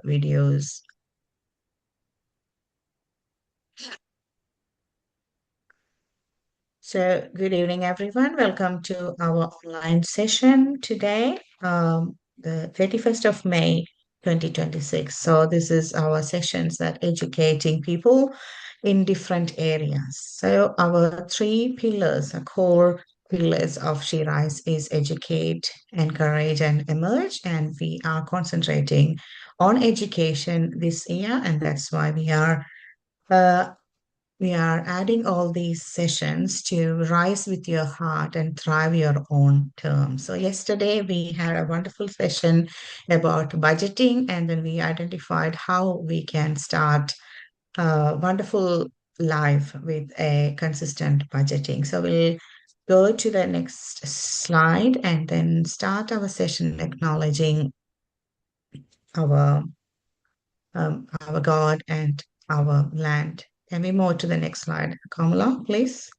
videos. So, good evening, everyone. Welcome to our online session today, the 31st of May, 2026. So, this is our sessions that educating people in different areas. So, our three pillars, our core pillars of She Rise is educate, encourage, and emerge. And we are concentrating on education this year, and that's why uh, we are adding all these sessions to rise with your heart and thrive your own terms. So, yesterday we had a wonderful session about budgeting, and then we identified how we can start a wonderful life with a consistent budgeting. So, we'll go to the next slide and then start our session acknowledging our our God and our land. Can we move to the next slide, Kamala, please?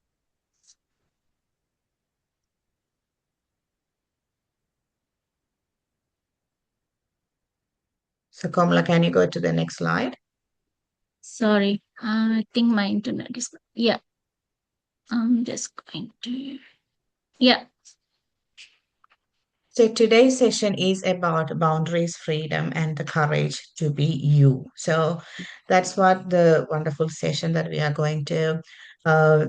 So, Kamala, can you go to the next slide? Sorry, I think my internet is. Yeah, I'm just going to. Yeah, So today's session is about boundaries, freedom, and the courage to be you. So that's what the wonderful session that we are going to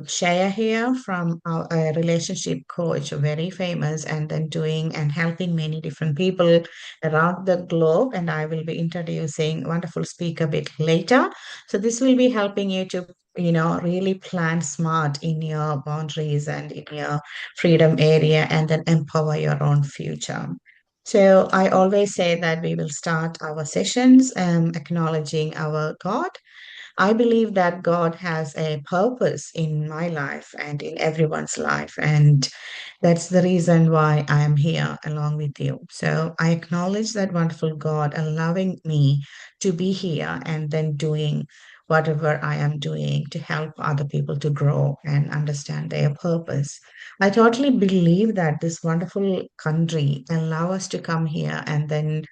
share here from our a relationship coach, very famous, and then doing and helping many different people around the globe. And I will be introducing wonderful speaker a bit later. So this will be helping you to really plan smart in your boundaries and in your freedom area and then empower your own future. So I always say that we will start our sessions acknowledging our God. I believe that God has a purpose in my life and in everyone's life. And that's the reason why I am here along with you. So I acknowledge that wonderful God allowing me to be here and then doing whatever I am doing to help other people to grow and understand their purpose. I totally believe that this wonderful country allow us to come here and then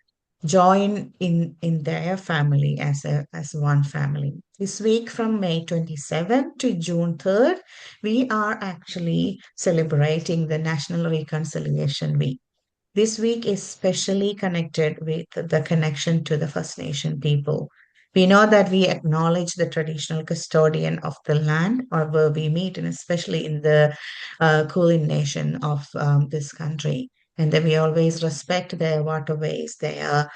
join in their family as one family. This week from May 27th to June 3rd, we are actually celebrating the National Reconciliation Week. This week is specially connected with the connection to the First Nation people. We know that we acknowledge the traditional custodian of the land or where we meet, and especially in the Kulin Nation of this country. And then we always respect their waterways, their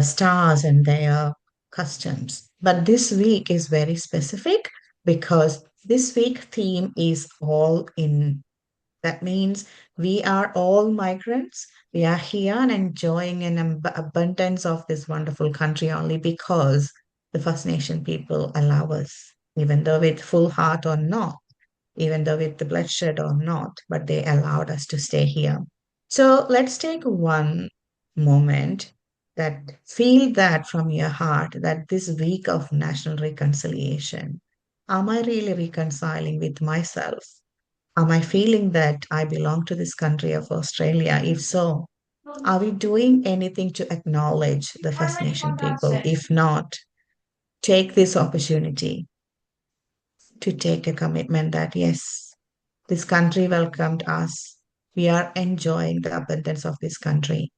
stars, and their customs. But this week is very specific because this week theme is all in. That means we are all migrants. We are here and enjoying an abundance of this wonderful country only because the First Nation people allow us, even though with full heart or not, even though with the bloodshed or not, but they allowed us to stay here. So let's take one moment that feel that from your heart that this week of national reconciliation, am I really reconciling with myself? Am I feeling that I belong to this country of Australia? If so, are we doing anything to acknowledge the First Nation people? If not, take this opportunity to take a commitment that yes, this country welcomed us. We are enjoying the abundance of this country.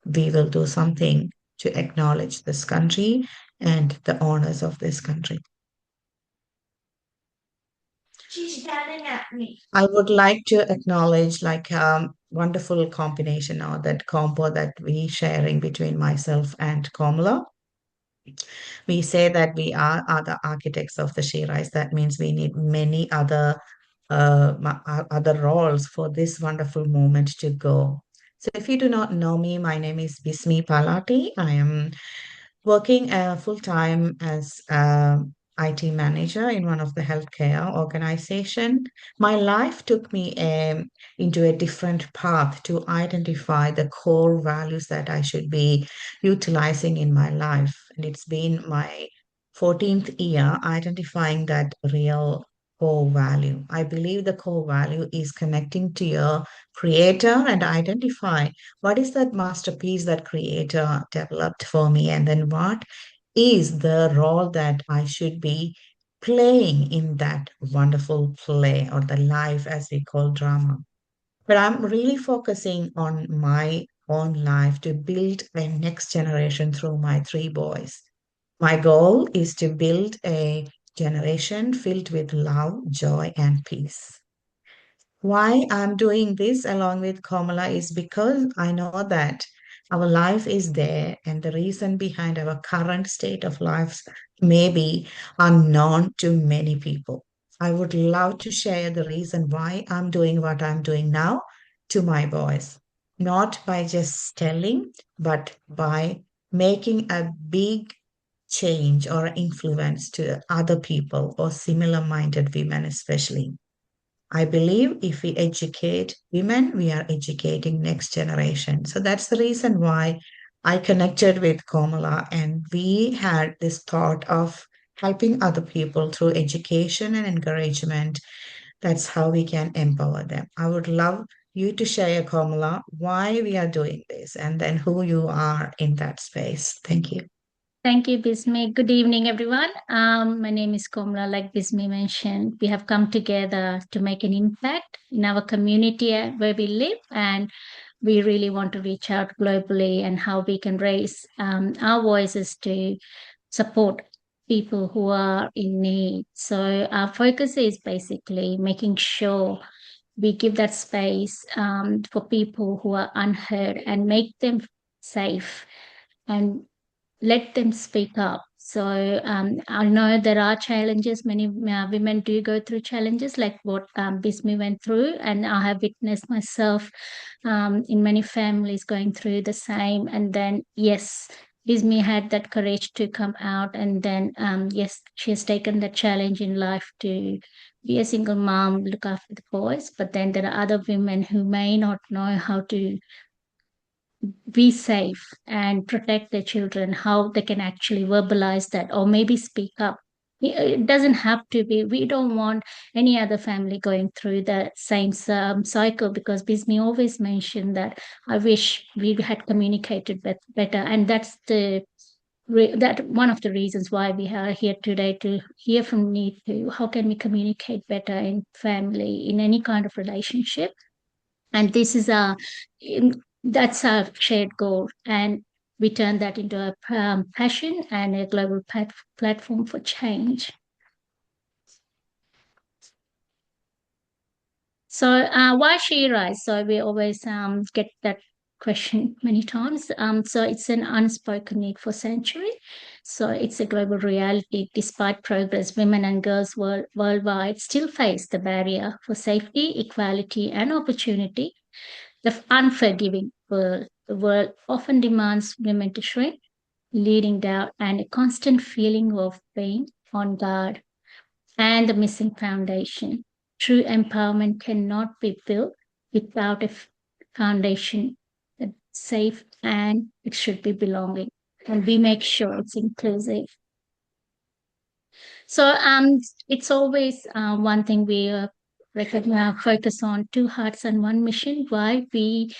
We will do something to acknowledge this country and the honors of this country. she's staring at me. I would like to acknowledge like wonderful combination or that combo that we sharing between myself and Kamala. We say that we are the architects of the She Rise. That means we need many other roles for this wonderful moment to go. So if you do not know me, my name is Bismi Palati. I am working full time as IT manager in one of the healthcare organization. My life took me into a different path to identify the core values that I should be utilizing in my life. And it's been my 14th year identifying that real core value. I believe the core value is connecting to your creator and identify what is that masterpiece that creator developed for me, and then what is the role that I should be playing in that wonderful play or the life as we call drama. But I'm really focusing on my own life to build a next generation through my three boys. My goal is to build a generation filled with love, joy, and peace. Why I'm doing this along with Kamala is because I know that our life is there, and the reason behind our current state of lives may be unknown to many people. I would love to share the reason why I'm doing what I'm doing now to my boys, not by just telling, but by making a big change or influence to other people or similar minded women, especially. I believe if we educate women, we are educating next generation. So that's the reason why I connected with Komala, and we had this thought of helping other people through education and encouragement. That's how we can empower them. I would love you to share, Komala, why we are doing this and then who you are in that space. Thank you. Thank you, Bismi. Good evening, everyone. My name is Komla. Like Bismi mentioned, we have come together to make an impact in our community where we live, and we really want to reach out globally and how we can raise our voices to support people who are in need. So our focus is basically making sure we give that space for people who are unheard and make them safe and let them speak up. So I know there are challenges. Many women do go through challenges like what Bismi went through, and I have witnessed myself in many families going through the same. And then, yes, Bismi had that courage to come out, and then, yes, she has taken that challenge in life to be a single mom, look after the boys. But then there are other women who may not know how to be safe and protect their children, how they can actually verbalize that or maybe speak up. It doesn't have to be, we don't want any other family going through the same cycle, because Bismi always mentioned that I wish we had communicated better. And that's that one of the reasons why we are here today, to hear from Neetu. How can we communicate better in family, in any kind of relationship? And this is that's our shared goal, and we turn that into a passion and a global platform for change. So why she rise? So we always get that question many times. So it's an unspoken need for century. So it's a global reality. Despite progress, women and girls worldwide still face the barrier for safety, equality, and opportunity. The unforgiving world. The world often demands women to shrink, leading doubt and a constant feeling of being on guard and the missing foundation. True empowerment cannot be built without a foundation that's safe, and it should be belonging. And we make sure it's inclusive. So it's always one thing we focus on: two hearts and one mission. Why we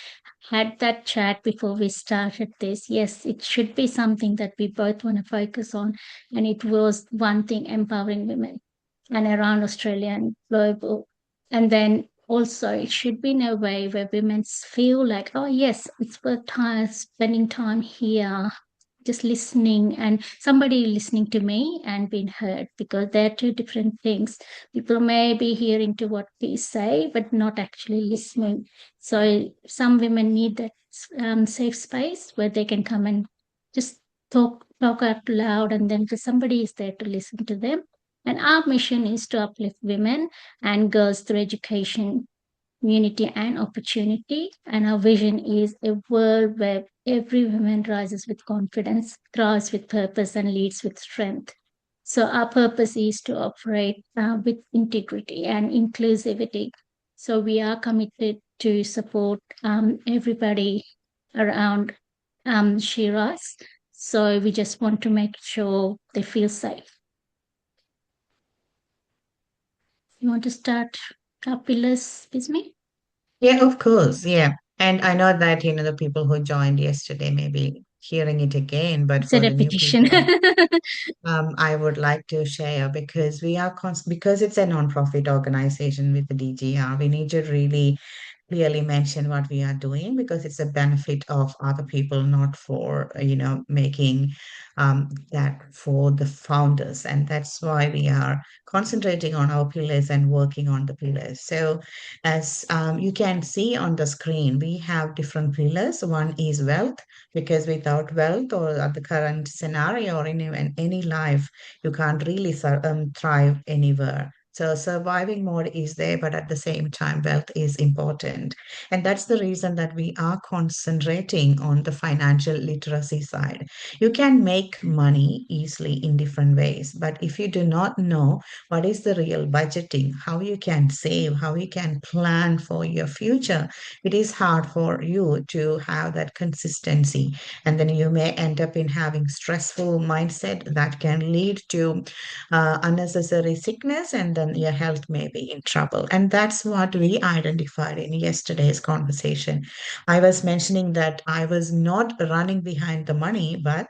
had that chat before we started this. Yes, it should be something that we both want to focus on. And it was one thing, empowering women and around Australia and global. And then also it should be in a way where women feel like, oh yes, it's worth time spending time here, just listening, and somebody listening to me and being heard, because they're two different things. People may be hearing to what we say but not actually listening. So some women need that safe space where they can come and just talk out loud, and then somebody is there to listen to them. And our mission is to uplift women and girls through education, unity, and opportunity. And our vision is a world where every woman rises with confidence, thrives with purpose, and leads with strength. So our purpose is to operate with integrity and inclusivity. So we are committed to support everybody around Shiraz. So we just want to make sure they feel safe. You want to start our pillars with me? Yeah, of course. Yeah. And I know that, the people who joined yesterday may be hearing it again, but It's a for the new repetition. people, I would like to share because because it's a non-profit organization with the DGR, we need to really clearly mention what we are doing because it's a benefit of other people, not for, making that for the founders. And that's why we are concentrating on our pillars and working on the pillars. So, as you can see on the screen, we have different pillars. One is wealth, because without wealth or at the current scenario or in any life, you can't really thrive anywhere. So surviving mode is there, but at the same time, wealth is important. And that's the reason that we are concentrating on the financial literacy side. You can make money easily in different ways, but if you do not know what is the real budgeting, how you can save, how you can plan for your future, it is hard for you to have that consistency. And then you may end up in having stressful mindset that can lead to unnecessary sickness, and then your health may be in trouble. And that's what we identified in yesterday's conversation. I was mentioning that I was not running behind the money, but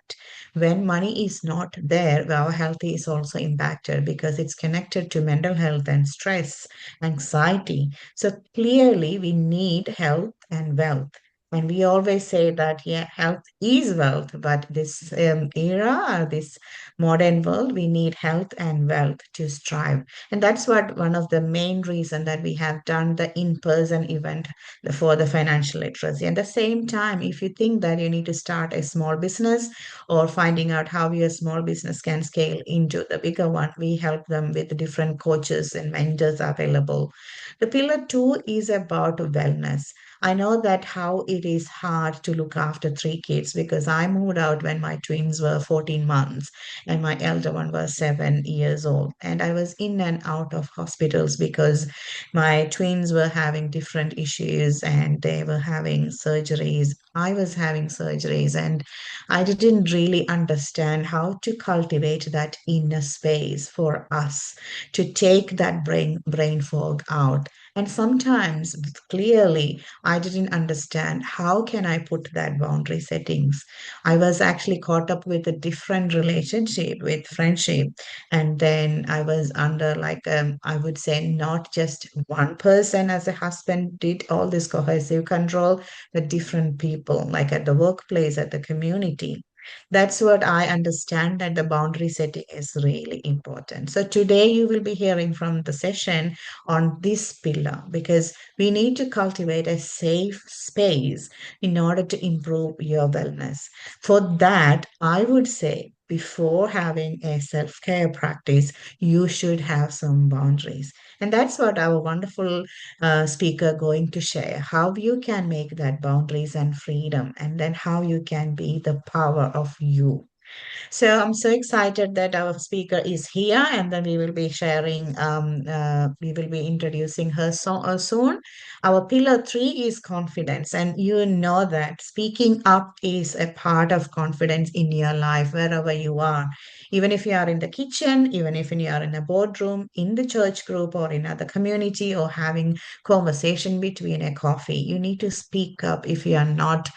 when money is not there, our health is also impacted because it's connected to mental health and stress, anxiety. So clearly, we need health and wealth. And we always say that, yeah, health is wealth, but this era, this modern world, we need health and wealth to strive. And that's what one of the main reason that we have done the in-person event for the financial literacy. At the same time, if you think that you need to start a small business or finding out how your small business can scale into the bigger one, we help them with different coaches and mentors available. The pillar two is about wellness. I know that how it is hard to look after three kids because I moved out when my twins were 14 months and my elder one was 7 years old. And I was in and out of hospitals because my twins were having different issues and they were having surgeries. I was having surgeries, and I didn't really understand how to cultivate that inner space for us to take that brain fog out. And sometimes clearly I didn't understand how can I put that boundary settings. I was actually caught up with a different relationship with friendship. And then I was under, like, I would say, not just one person as a husband did all this cohesive control, but different people, like at the workplace, at the community. That's what I understand, that the boundary setting is really important. So today you will be hearing from the session on this pillar because we need to cultivate a safe space in order to improve your wellness. For that, I would say before having a self care practice, you should have some boundaries. And that's what our wonderful speaker going to share how you can make that boundaries and freedom, and then how you can be the power of you. So I'm so excited that our speaker is here, and then we will be sharing, we will be introducing her soon. Our pillar three is confidence, and you know that speaking up is a part of confidence in your life, wherever you are. Even if you are in the kitchen, even if you are in a boardroom, in the church group, or in other community, or having conversation between a coffee, you need to speak up if you are not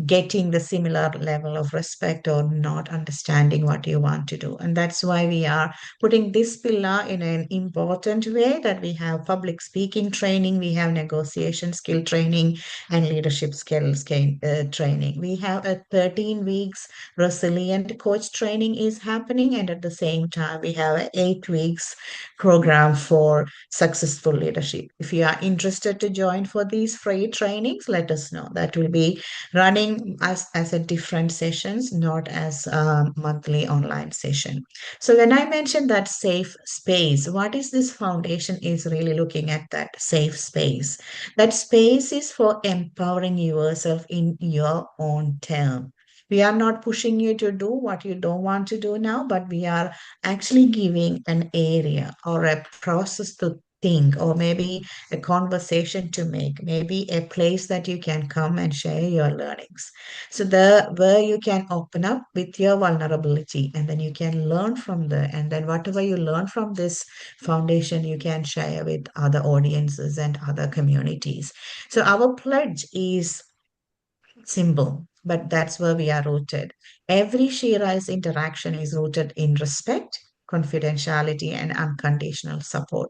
getting the similar level of respect or not understanding what you want to do. And that's why we are putting this pillar in an important way, that we have public speaking training, we have negotiation skill training, and leadership skills training. We have a 13 weeks resilient coach training is happening. And at the same time, we have an 8 weeks program for successful leadership. If you are interested to join for these free trainings, let us know. That will be running as a different sessions, not as a monthly online session. So when I mentioned that safe space, what is this foundation is really looking at that safe space. That space is for empowering yourself in your own term. We are not pushing you to do what you don't want to do now, but we are actually giving an area or a process to thing, or maybe a conversation to make, maybe a place that you can come and share your learnings. So the where you can open up with your vulnerability, and then you can learn from there. And then whatever you learn from this foundation, you can share with other audiences and other communities. So our pledge is symbol, but that's where we are rooted. Every Shira's interaction is rooted in respect, confidentiality, and unconditional support.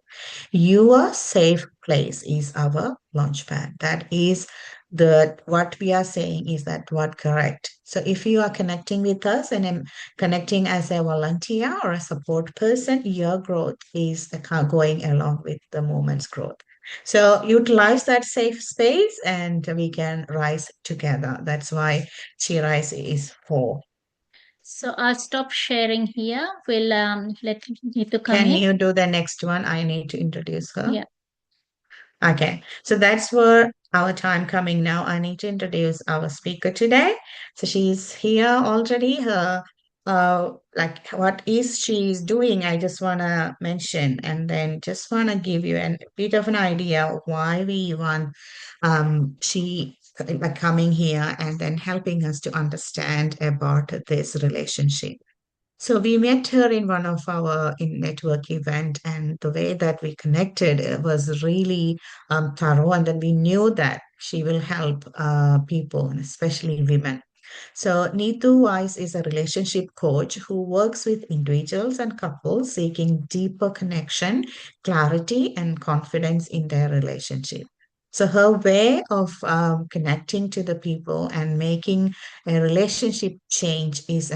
Your safe place is our launchpad. That is the what we are saying is that what correct. So if you are connecting with us and connecting as a volunteer or a support person, your growth is going along with the movement's growth. So utilize that safe space and we can rise together. That's why She Rise is for. So I'll stop sharing here. We'll let you to come Can in. you do the next one? I need to introduce her. Yeah. Okay, so that's for our time coming now. I need to introduce our speaker today. So she's here already. Her like what is she's doing, I just wanna mention, and then just wanna give you a bit of an idea of why we want she like coming here and then helping us to understand about this relationship. So we met her in one of our in network event, and the way that we connected was really thorough. And then we knew that she will help people, and especially women. So Neetu Wise is a relationship coach who works with individuals and couples seeking deeper connection, clarity, and confidence in their relationship. So her way of connecting to the people and making a relationship change is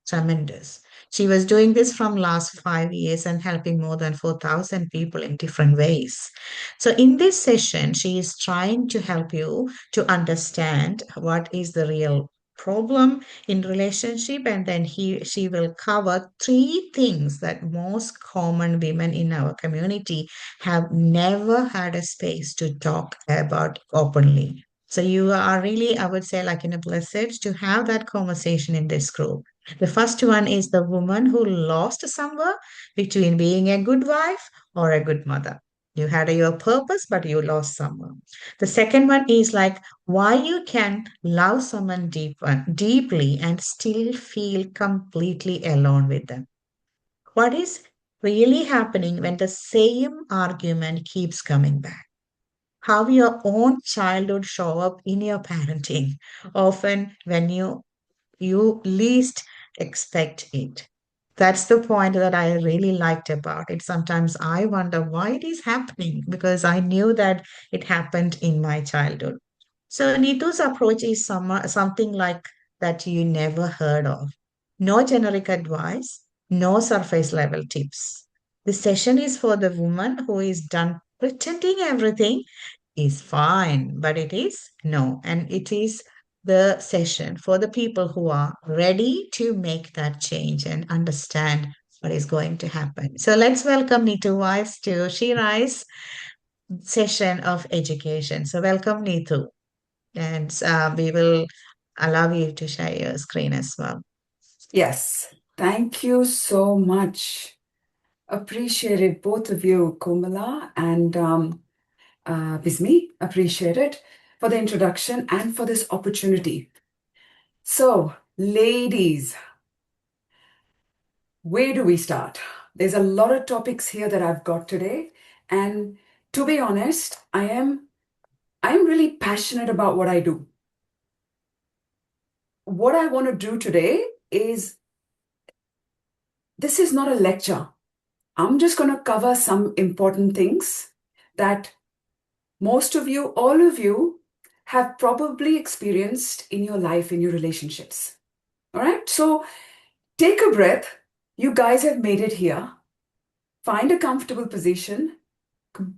tremendous. She was doing this from last 5 years and helping more than 4,000 people in different ways. So in this session, she is trying to help you to understand what is the real problem in relationship, and then she will cover three things that most common women in our community have never had a space to talk about openly. So you are really, I would say, like in a blessed to have that conversation in this group. The first one is the woman who lost somewhere between being a good wife or a good mother. You had your purpose, but you lost someone. The second one is like why you can love someone deeply and still feel completely alone with them. What is really happening when the same argument keeps coming back? How your own childhood show up in your parenting, often when you least expect it. That's the point that I really liked about it. Sometimes I wonder why it is happening because I knew that it happened in my childhood. So Neetu's approach is something like that you never heard of. No generic advice, no surface level tips. The session is for the woman who is done pretending everything is fine, but it is no. And it is the session for the people who are ready to make that change and understand what is going to happen. So let's welcome Neetu Wise to She Rise session of education. So welcome Neetu, and we will allow you to share your screen as well. Yes, thank you so much. Appreciate it, both of you, Komala and Bismi. Appreciate it for the introduction and for this opportunity. So, ladies, where do we start? There's a lot of topics here that I've got today, and to be honest, I'm really passionate about what I do. What I want to do today is this is not a lecture. I'm just going to cover some important things that most of you, all of you, have probably experienced in your life, in your relationships. All right? So take a breath. You guys have made it here. Find a comfortable position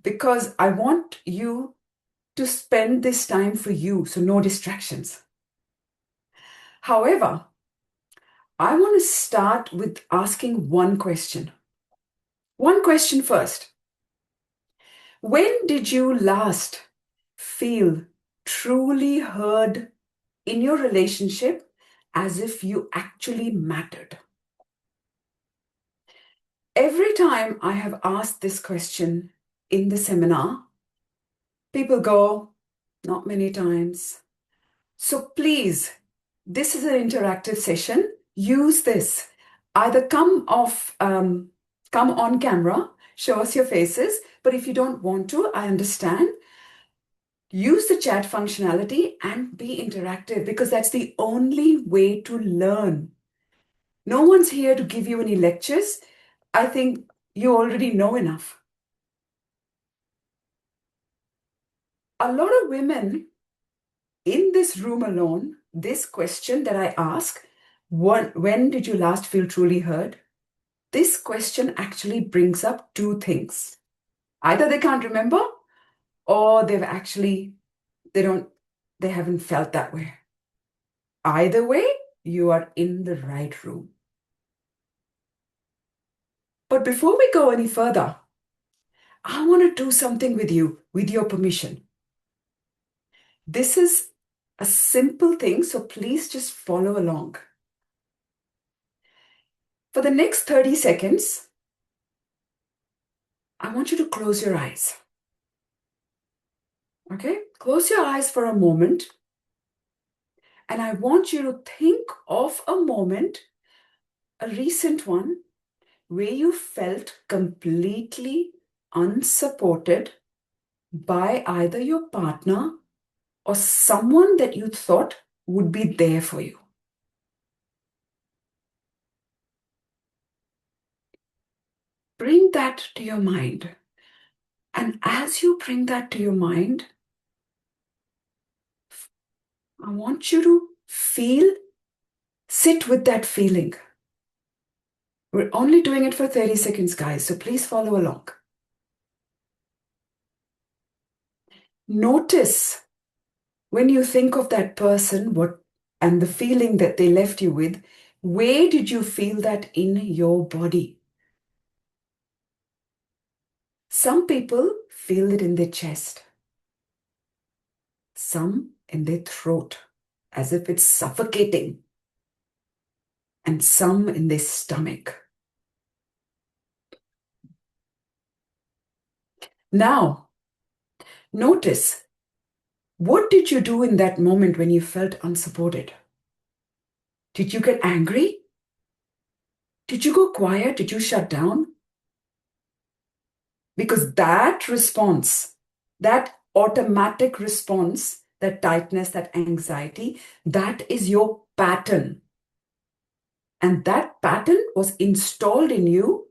because I want you to spend this time for you, so no distractions. However, I want to start with asking one question. One question first. When did you last feel truly heard in your relationship as if you actually mattered? Every time I have asked this question, in the seminar. People go, not many times. So please, this is an interactive session. Use this. Either come on camera, show us your faces, but if you don't want to, I understand. Use the chat functionality and be interactive, because that's the only way to learn. No one's here to give you any lectures. I think you already know enough. A lot of women in this room alone, this question that I ask, when did you last feel truly heard? This question actually brings up two things. Either they can't remember, or they haven't felt that way. Either way, you are in the right room. But before we go any further, I want to do something with you, with your permission. This is a simple thing, so please just follow along. For the next 30 seconds, I want you to close your eyes. Okay? Close your eyes for a moment. And I want you to think of a moment, a recent one, where you felt completely unsupported by either your partner or someone that you thought would be there for you. Bring that to your mind. And as you bring that to your mind, I want you to sit with that feeling. We're only doing it for 30 seconds, guys, so please follow along. Notice when you think of that person, and the feeling that they left you with, where did you feel that in your body? Some people feel it in their chest, some in their throat, as if it's suffocating, and some in their stomach. Now, notice, what did you do in that moment when you felt unsupported? Did you get angry? Did you go quiet? Did you shut down? Because that response, that automatic response, that tightness, that anxiety, that is your pattern. And that pattern was installed in you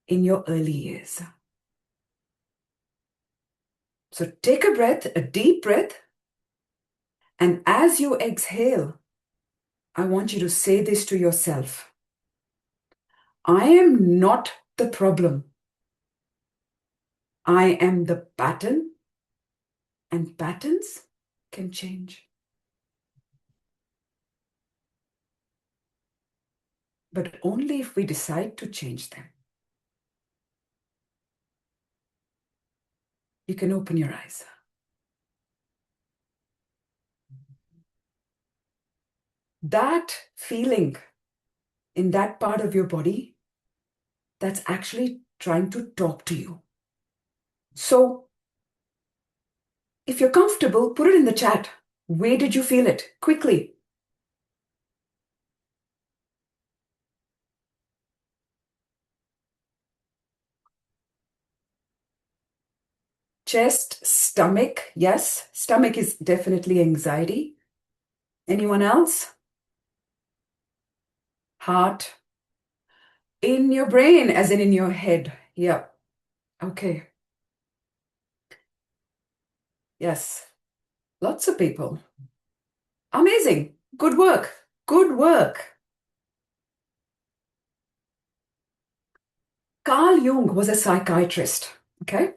in your early years. So take a breath, a deep breath. And as you exhale, I want you to say this to yourself. I am not the problem. I am the pattern, and patterns can change. But only if we decide to change them. You can open your eyes. That feeling in that part of your body, that's actually trying to talk to you. So, if you're comfortable, put it in the chat. Where did you feel it? Quickly. Chest, stomach. Yes, stomach is definitely anxiety. Anyone else? Heart. In your brain, as in your head. Yeah. Okay. Yes. Lots of people. Amazing. Good work. Good work. Carl Jung was a psychiatrist. Okay.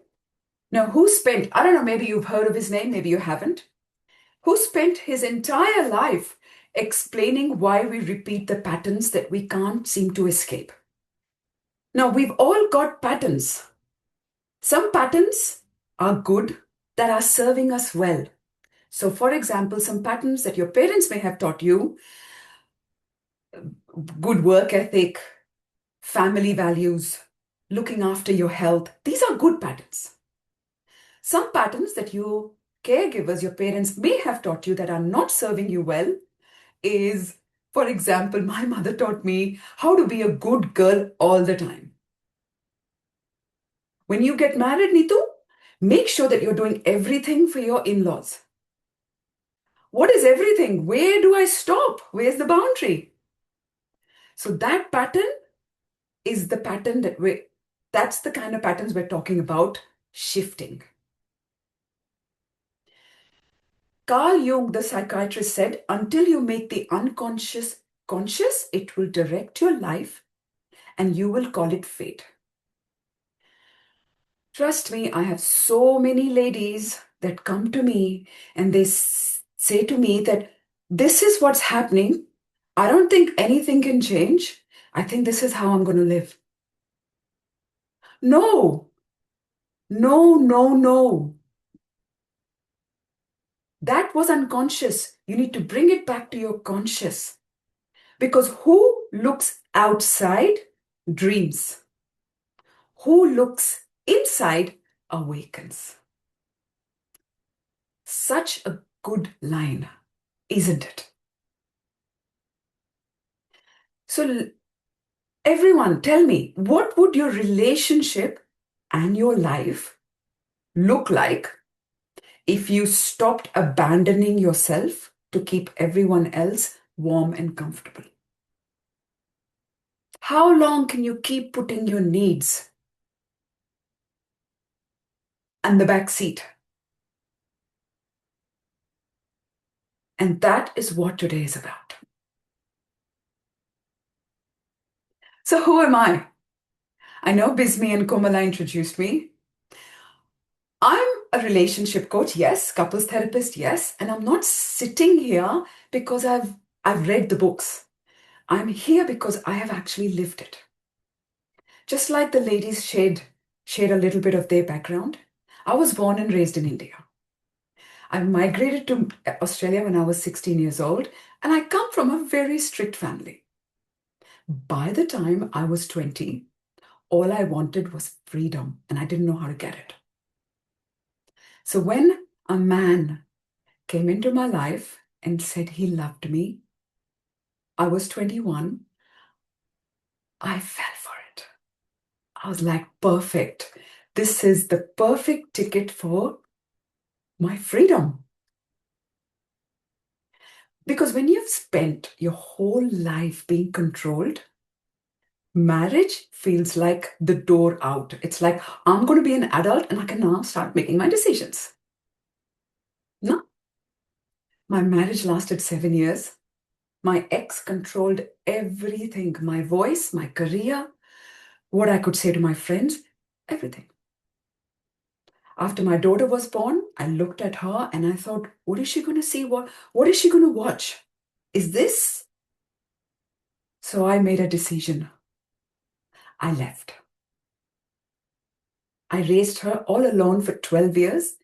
Now, I don't know, maybe you've heard of his name, maybe you haven't, who spent his entire life explaining why we repeat the patterns that we can't seem to escape. Now, we've all got patterns. Some patterns are good, that are serving us well. So, for example, some patterns that your parents may have taught you, good work ethic, family values, looking after your health, these are good patterns. Some patterns that you caregivers, your parents may have taught you that are not serving you well is, for example, my mother taught me how to be a good girl all the time. When you get married, Neetu, make sure that you're doing everything for your in-laws. What is everything? Where do I stop? Where's the boundary? So that pattern is the pattern that's the kind of patterns we're talking about shifting. Carl Jung, the psychiatrist, said, until you make the unconscious conscious, it will direct your life and you will call it fate. Trust me, I have so many ladies that come to me and they say to me that this is what's happening. I don't think anything can change. I think this is how I'm going to live. No, no, no, no. That was unconscious. You need to bring it back to your conscious. Because who looks outside dreams. Who looks inside awakens. Such a good line, isn't it? So everyone, tell me, what would your relationship and your life look like if you stopped abandoning yourself to keep everyone else warm and comfortable? How long can you keep putting your needs on the back seat? And that is what today is about. So who am I? I know Bismi and Komala introduced me. I'm a relationship coach, yes, couples therapist, yes, and I'm not sitting here because I've read the books. I'm here because I have actually lived it. Just like the ladies shared a little bit of their background. I was born and raised in India. I migrated to Australia when I was 16 years old, and I come from a very strict family. By the time I was 20, all I wanted was freedom, and I didn't know how to get it. So when a man came into my life and said he loved me, I was 21, I fell for it. I was like, perfect. This is the perfect ticket for my freedom. Because when you've spent your whole life being controlled, marriage feels like the door out. It's like, I'm going to be an adult and I can now start making my decisions. No. My marriage lasted 7 years. My ex controlled everything, my voice, my career, what I could say to my friends, everything. After my daughter was born, I looked at her and I thought, what is she going to see? What is she going to watch? Is this? So I made a decision. I left. I raised her all alone for 12 years,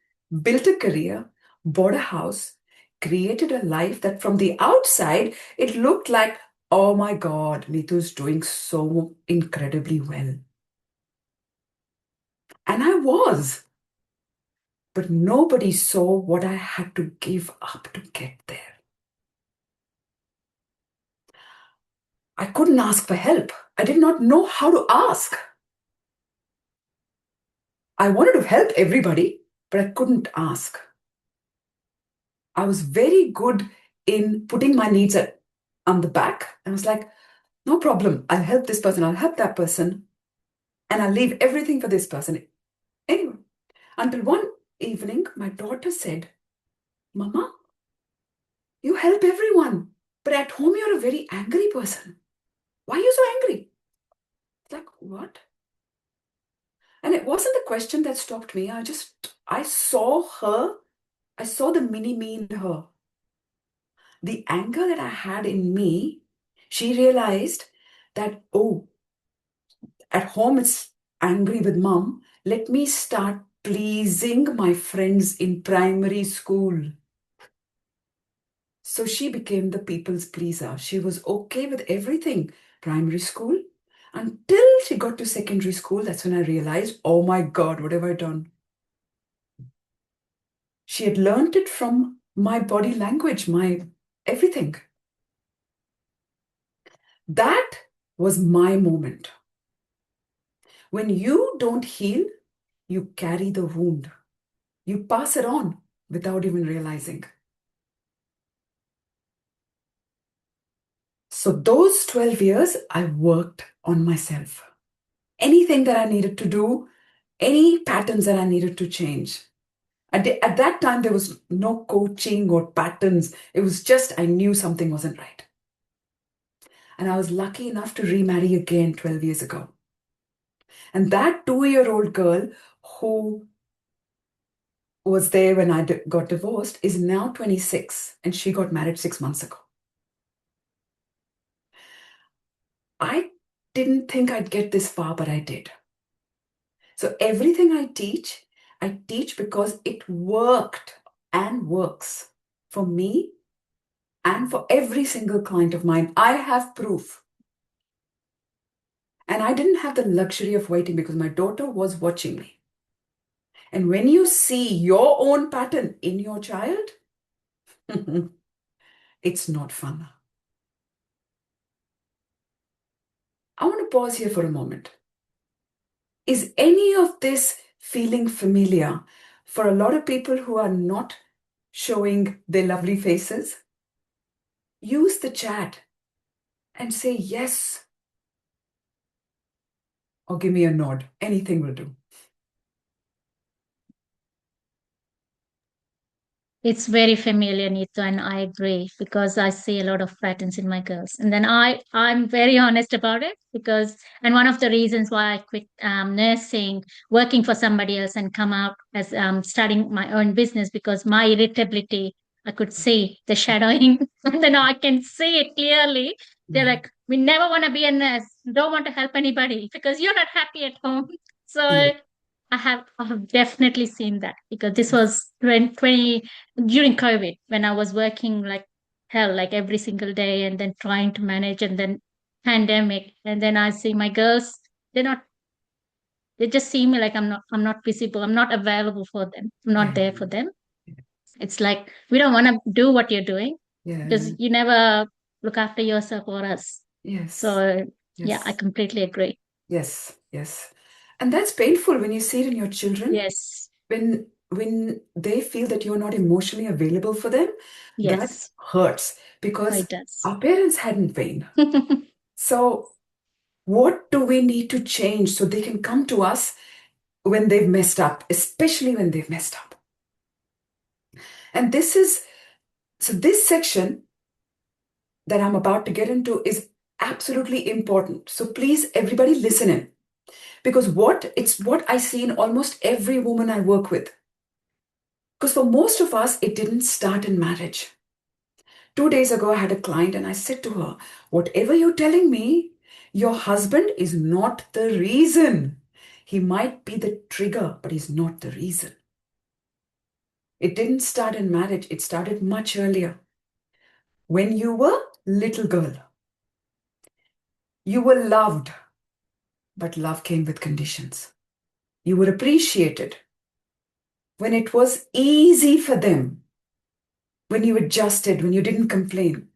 built a career, bought a house, created a life that from the outside, it looked like, oh my God, Neetu's doing so incredibly well. And I was. But nobody saw what I had to give up to get there. I couldn't ask for help. I did not know how to ask. I wanted to help everybody, but I couldn't ask. I was very good in putting my needs on the back. I was like, no problem. I'll help this person. I'll help that person. And I'll leave everything for this person. Anyway, until one evening, my daughter said, Mama, you help everyone, but at home you're a very angry person. Why are you so angry? It's like, what? And it wasn't the question that stopped me. I saw her. I saw the mini me in her. The anger that I had in me, she realized that, oh, at home it's angry with mom. Let me start pleasing my friends in primary school. So she became the people's pleaser. She was okay with everything. Primary school, until she got to secondary school, that's when I realized, oh my God, what have I done? She had learned it from my body language, my everything. That was my moment. When you don't heal, you carry the wound. You pass it on without even realizing. So those 12 years, I worked on myself. Anything that I needed to do, any patterns that I needed to change. At that time, there was no coaching or patterns. It was just, I knew something wasn't right. And I was lucky enough to remarry again 12 years ago. And that 2-year-old girl who was there when I got divorced is now 26, and she got married 6 months ago. I didn't think I'd get this far, but I did. So everything I teach because it worked and works for me and for every single client of mine. I have proof. And I didn't have the luxury of waiting because my daughter was watching me. And when you see your own pattern in your child, it's not fun. I want to pause here for a moment. Is any of this feeling familiar for a lot of people who are not showing their lovely faces? Use the chat and say yes. Or give me a nod. Anything will do. It's very familiar, Neetu, and I agree because I see a lot of patterns in my girls. And then I'm very honest about it because, and one of the reasons why I quit nursing, working for somebody else, and come out as starting my own business because my irritability, I could see the shadowing, and then I can see it clearly. They're Yeah. like, we never want to be a nurse, don't want to help anybody because you're not happy at home. Yeah. So I have definitely seen that because this was 20 during COVID when I was working like hell, like every single day, and then trying to manage, and then pandemic, and then I see my girls. They're not. They just see me like I'm not visible. I'm not available for them. I'm not Yeah. there for them. It's like we don't want to do what you're doing because Yeah. you never look after yourself or us. Yes. So yeah, I Yes. completely agree. Yes. Yes. And that's painful when you see it in your children. Yes. When they feel that you're not emotionally available for them, that Yes. hurts because It does. our parents hadn't been. So what do we need to change so they can come to us when they've messed up, especially when they've messed up? And this section that I'm about to get into is absolutely important. So please, everybody listen in. Because it's what I see in almost every woman I work with. Because for most of us, it didn't start in marriage. 2 days ago, I had a client and I said to her, whatever you're telling me, your husband is not the reason. He might be the trigger, but he's not the reason. It didn't start in marriage. It started much earlier. When you were little girl, you were loved, but love came with conditions. You were appreciated when it was easy for them, when you adjusted, when you didn't complain.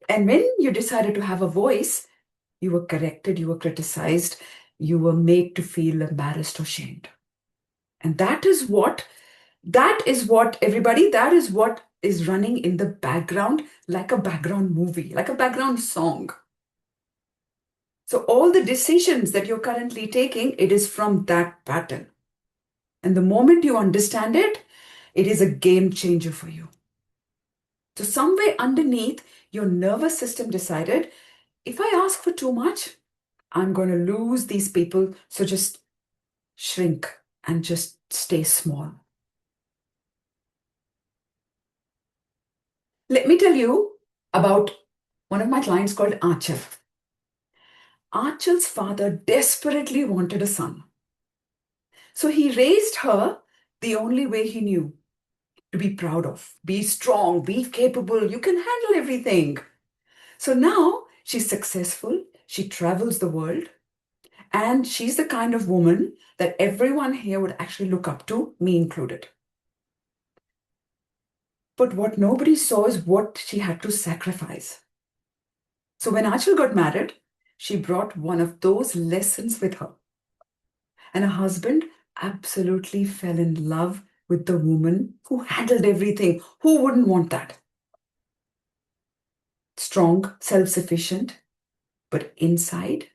And when you decided to have a voice, you were corrected, you were criticized, you were made to feel embarrassed or shamed. And everybody, that is what is running in the background, like a background movie, like a background song. So all the decisions that you're currently taking, it is from that pattern. And the moment you understand it, it is a game changer for you. So somewhere underneath, your nervous system decided, if I ask for too much, I'm going to lose these people. So just shrink and just stay small. Let me tell you about one of my clients called Achal. Achal's father desperately wanted a son. So he raised her the only way he knew, to be proud of, be strong, be capable, you can handle everything. So now she's successful, she travels the world, and she's the kind of woman that everyone here would actually look up to, me included. But what nobody saw is what she had to sacrifice. So when Achal got married, she brought one of those lessons with her. And her husband absolutely fell in love with the woman who handled everything. Who wouldn't want that? Strong, self-sufficient, but inside,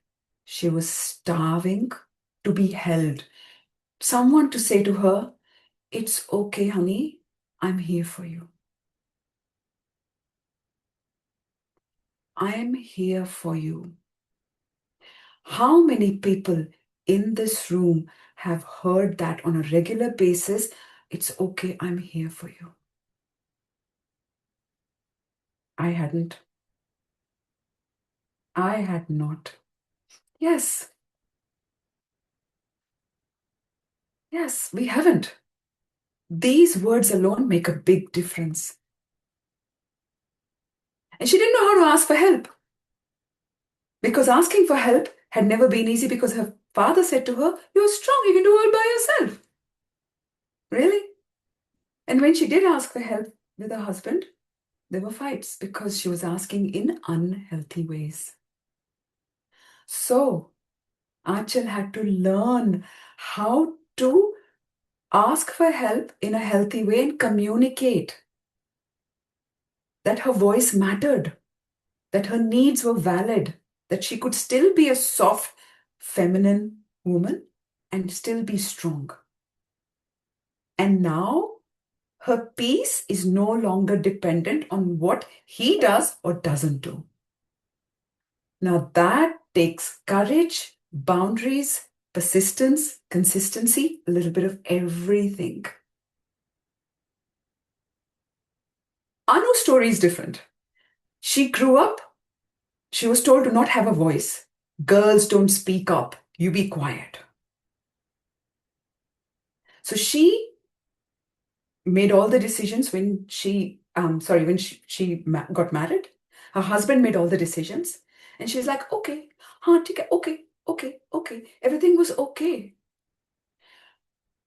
she was starving to be held. Someone to say to her, "It's okay, honey, I'm here for you. I'm here for you." How many people in this room have heard that on a regular basis? "It's okay, I'm here for you." I hadn't. I had not. Yes. Yes, we haven't. These words alone make a big difference. And she didn't know how to ask for help. Because asking for help had never been easy because her father said to her, "You're strong, you can do it by yourself." Really? And when she did ask for help with her husband, there were fights because she was asking in unhealthy ways. So Achal had to learn how to ask for help in a healthy way and communicate that her voice mattered, that her needs were valid, that she could still be a soft, feminine woman and still be strong. And now her peace is no longer dependent on what he does or doesn't do. Now that takes courage, boundaries, persistence, consistency, a little bit of everything. Anu's story is different. She grew up, she was told to not have a voice. Girls don't speak up, you be quiet. So she made all the decisions when she got married. Her husband made all the decisions. And she's like, "Okay, okay. Everything was okay."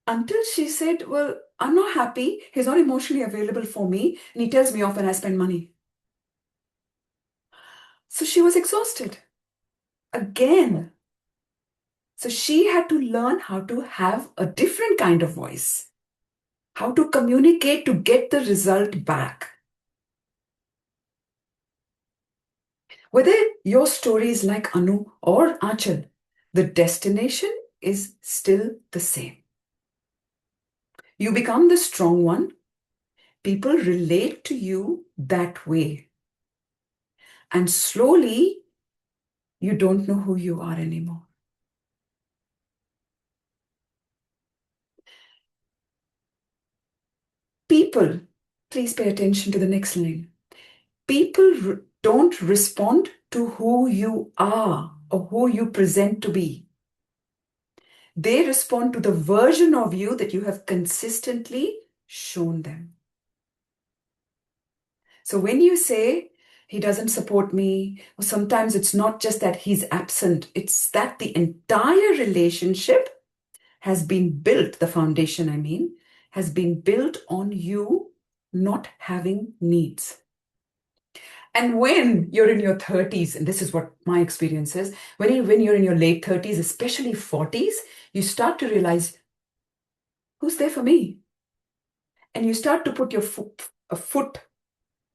Until she said, "Well, I'm not happy. He's not emotionally available for me. And he tells me off when I spend money." So she was exhausted again. So she had to learn how to have a different kind of voice, how to communicate to get the result back. Whether your story is like Anu or Achal, the destination is still the same. You become the strong one. People relate to you that way. And slowly, you don't know who you are anymore. People, please pay attention to the next line. People don't respond to who you are or who you present to be. They respond to the version of you that you have consistently shown them. So when you say, "He doesn't support me," or sometimes it's not just that he's absent, it's that the entire relationship has been built, the foundation, has been built on you not having needs. And when you're in your 30s, and this is what my experience is, when you're in your late 30s, especially 40s, you start to realize, who's there for me? And you start to put your foot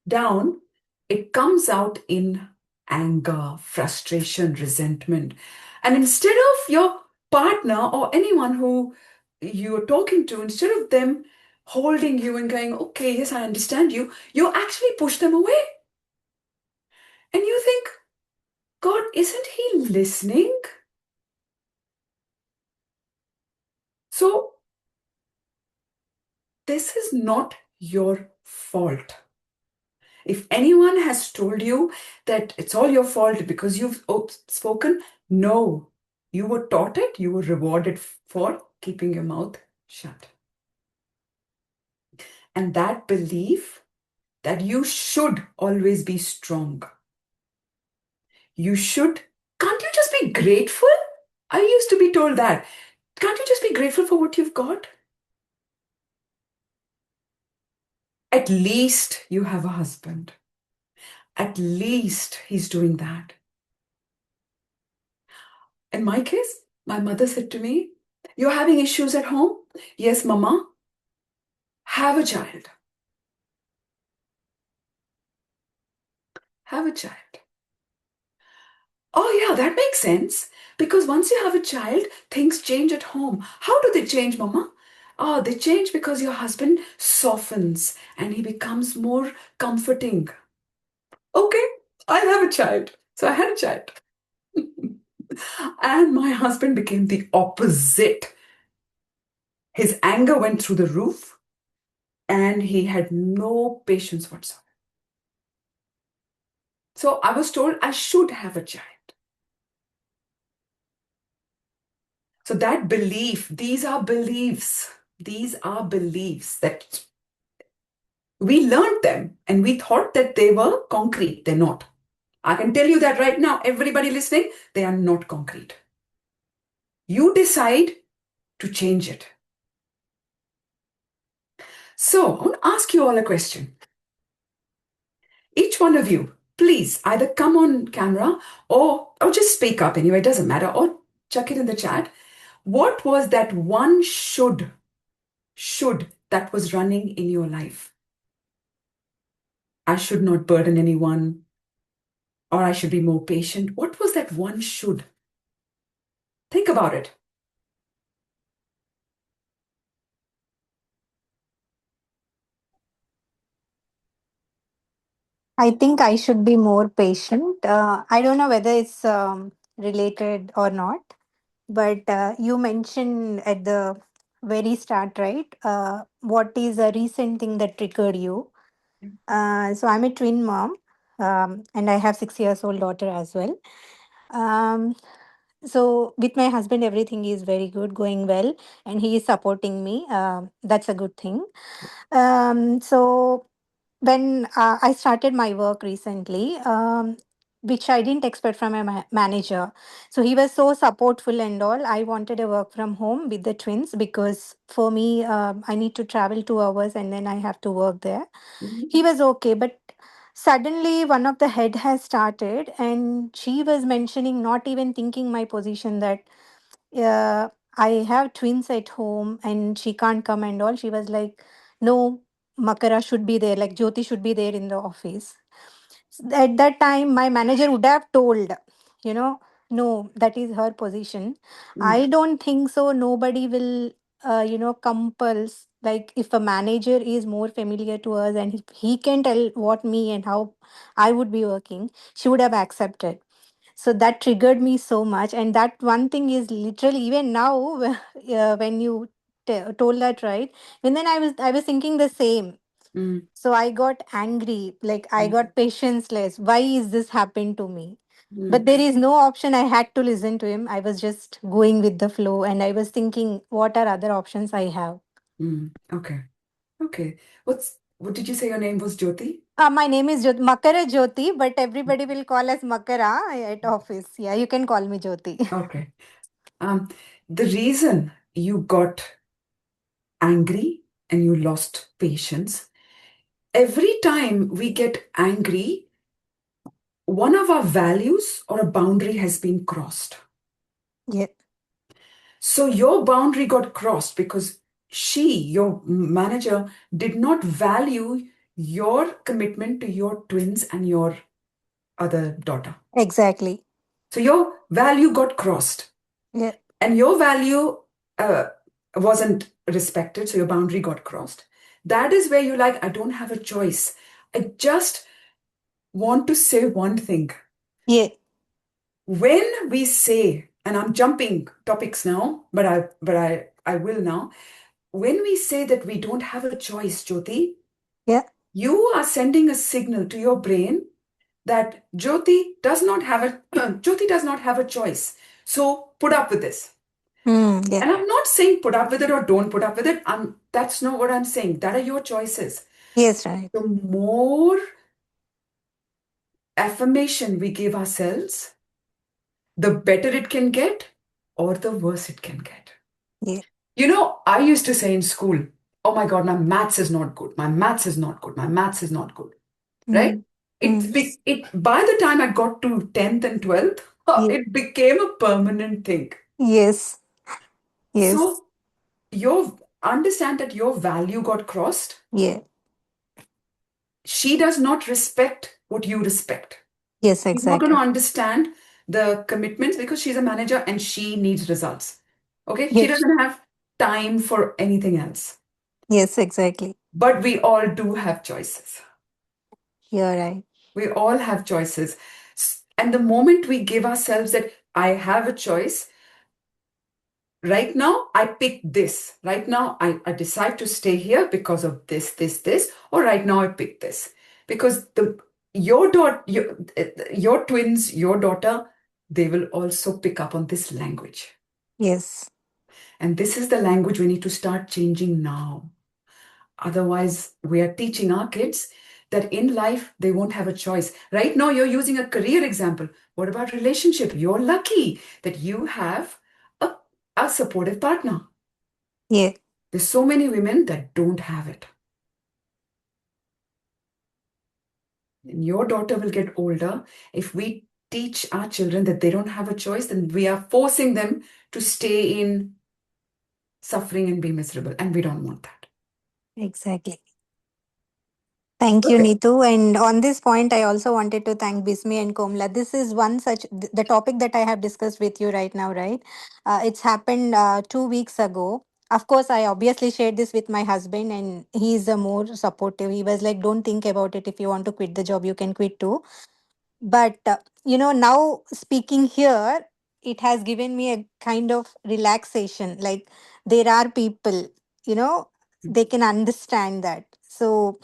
down. It comes out in anger, frustration, resentment. And instead of your partner or anyone who you're talking to, instead of them holding you and going, "Okay, yes, I understand you," you actually push them away. And you think, "God, isn't he listening?" So this is not your fault. If anyone has told you that it's all your fault because you've spoken, no. You were taught it, you were rewarded for keeping your mouth shut. And that belief that you should always be strong. Can't you just be grateful? I used to be told that. Can't you just be grateful for what you've got? At least you have a husband. At least he's doing that. In my case, my mother said to me, "You're having issues at home?" "Yes, Mama." "Have a child. Have a child." "Oh, yeah, that makes sense. Because once you have a child, things change at home." "How do they change, Mama?" "Oh, they change because your husband softens and he becomes more comforting." "Okay, I'll have a child." So I had a child. And my husband became the opposite. His anger went through the roof and he had no patience whatsoever. So I was told I should have a child. So that belief, these are beliefs. These are beliefs that we learned them and we thought that they were concrete. They're not. I can tell you that right now, everybody listening, they are not concrete. You decide to change it. So I want to ask you all a question. Each one of you, please either come on camera or just speak up anyway, it doesn't matter, or chuck it in the chat. What was that one should that was running in your life? I should not burden anyone, or I should be more patient. What was that one should? Think about it. I think I should be more patient. I don't know whether it's related or not, but you mentioned at the very start, right? What is a recent thing that triggered you? So I'm a twin mom, and I have 6 years old daughter as well. Um, so with my husband, everything is very good, going well, and he is supporting me. That's a good thing. So when I started my work recently, which I didn't expect from my manager. So he was so supportful and all. I wanted a work from home with the twins because for me, I need to travel 2 hours and then I have to work there. Mhm. He was okay, but suddenly one of the head has started and she was mentioning, not even thinking my position, that uh, I have twins at home and she can't come and all. She was like, no, Makara should be there, like Jyoti should be there in the office. At that time, my manager would have told, you know, no, that is her position. Mm, I don't think so. Nobody will, compels. Like if a manager is more familiar to us and if he can tell what me and how I would be working, she would have accepted. So that triggered me so much, and that one thing is literally even now when you told that, right, and then I was thinking the same. mm, So I got angry, like I mm, got patienceless. Why is this happened to me? But mm, there is no option. I had to listen to him. I was just going with the flow and I was thinking, what are other options I have? mm. Okay. Okay. What did you say your name was, Jyoti? My name is Makara Jyoti, but everybody will call us Makara at office. Yeah, you can call me Jyoti. Okay. Um, the reason you got angry and you lost patience, every time we get angry, one of our values or a boundary has been crossed. Yeah, So your boundary got crossed because your manager, did not value your commitment to your twins and your other daughter. exactly. So your value got crossed Yeah, and your value uh, wasn't respected. So your boundary got crossed. That is where you're like, I don't have a choice. I just want to say one thing. yeah, When we say, and I'm jumping topics now, but I will now. When we say that we don't have a choice, Jyoti, yeah. you are sending a signal to your brain that Jyoti does not have a Jyoti does not have a choice. So put up with this. Yeah. And I'm not saying put up with it or don't put up with it. That's not what I'm saying. That are your choices. Yes, right. The more affirmation we give ourselves, the better it can get or the worse it can get. Yeah. You know, I used to say in school, oh my God, my maths is not good. My maths is not good. My maths is not good. Right? Mm. Mm. By the time I got to 10th and 12th, Yeah. it became a permanent thing. Yes. Yes. So your understand that your value got crossed. Yeah. She does not respect what you respect. Yes, She's not going to exactly. understand the commitments because she's a manager and she needs results. Okay? She Yes. doesn't have time for anything else. Yes, exactly. But we all do have choices. You're right. We all have choices. And the moment we give ourselves that I have a choice, right now I pick this. Right now I decide to stay here because of this, or right now I pick this. Because your daughter, your twins, your daughter, they will also pick up on this language. Yes. And this is the language we need to start changing now. Otherwise, we are teaching our kids that in life they won't have a choice. Right now, you're using a career example. What about relationship? You're lucky that you have a, a supportive partner. Yeah. There's so many women that don't have it. And your daughter will get older. If we teach our children that they don't have a choice, then we are forcing them to stay in suffering and be miserable. And we don't want that. Exactly. Thank you, Okay. Neetu. And on this point, I also wanted to thank Bismi and Komla. This is one such the topic that I have discussed with you right now, right? It's happened 2 weeks ago. Of course, I obviously shared this with my husband, and he's a more supportive. He was like, "Don't think about it. If you want to quit the job, you can quit too." But now speaking here, it has given me a kind of relaxation. Like there are people, you know, they can understand that. So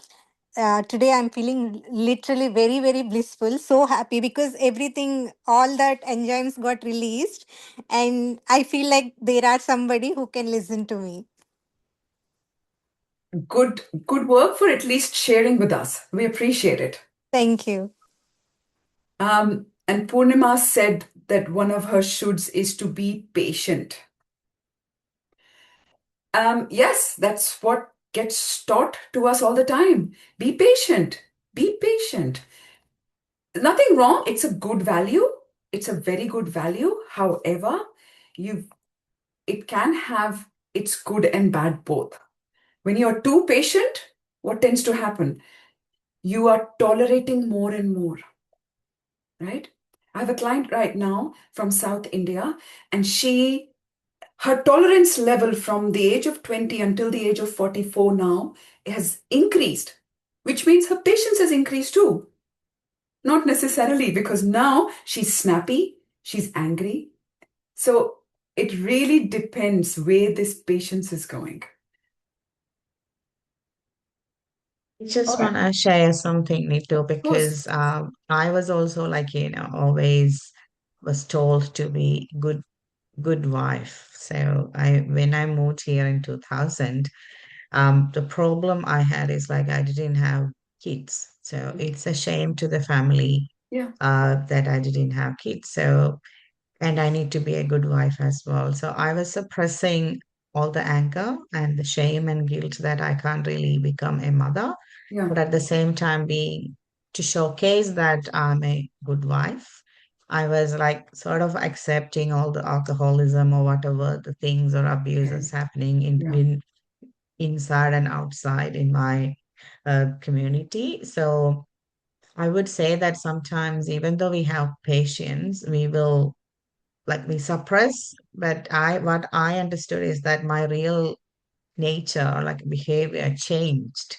today I'm feeling literally very, very blissful, so happy because everything, all that enzymes got released, and I feel like there are somebody who can listen to me. Good work for at least sharing with us. We appreciate it. Thank you. And Purnima said that one of her shoulds is to be patient. Yes, that's what gets taught to us all the time. Be patient. Be patient. Nothing wrong. It's a good value. It's a very good value. However, it can have its good and bad both. When you're too patient, what tends to happen? You are tolerating more and more, right? I have a client right now from South India, and her tolerance level from the age of 20 until the age of 44 now has increased, which means her patience has increased too. Not necessarily because now she's snappy, she's angry. So it really depends where this patience is going. I All just right. want to share something, Nito, Of course. because I was also like, always was told to be good wife. So when I moved here in 2000, the problem I had is like I didn't have kids. So it's a shame to the family Yeah. that I didn't have kids. So and I need to be a good wife as well. So I was suppressing all the anger and the shame and guilt that I can't really become a mother, Yeah. but at the same time being to showcase that I'm a good wife. I was like sort of accepting all the alcoholism or whatever the things or Okay. abuses happening Yeah. inside and outside in my community. So I would say that sometimes, even though we have patience, we will like we suppress. But what I understood is that my real nature or like behavior changed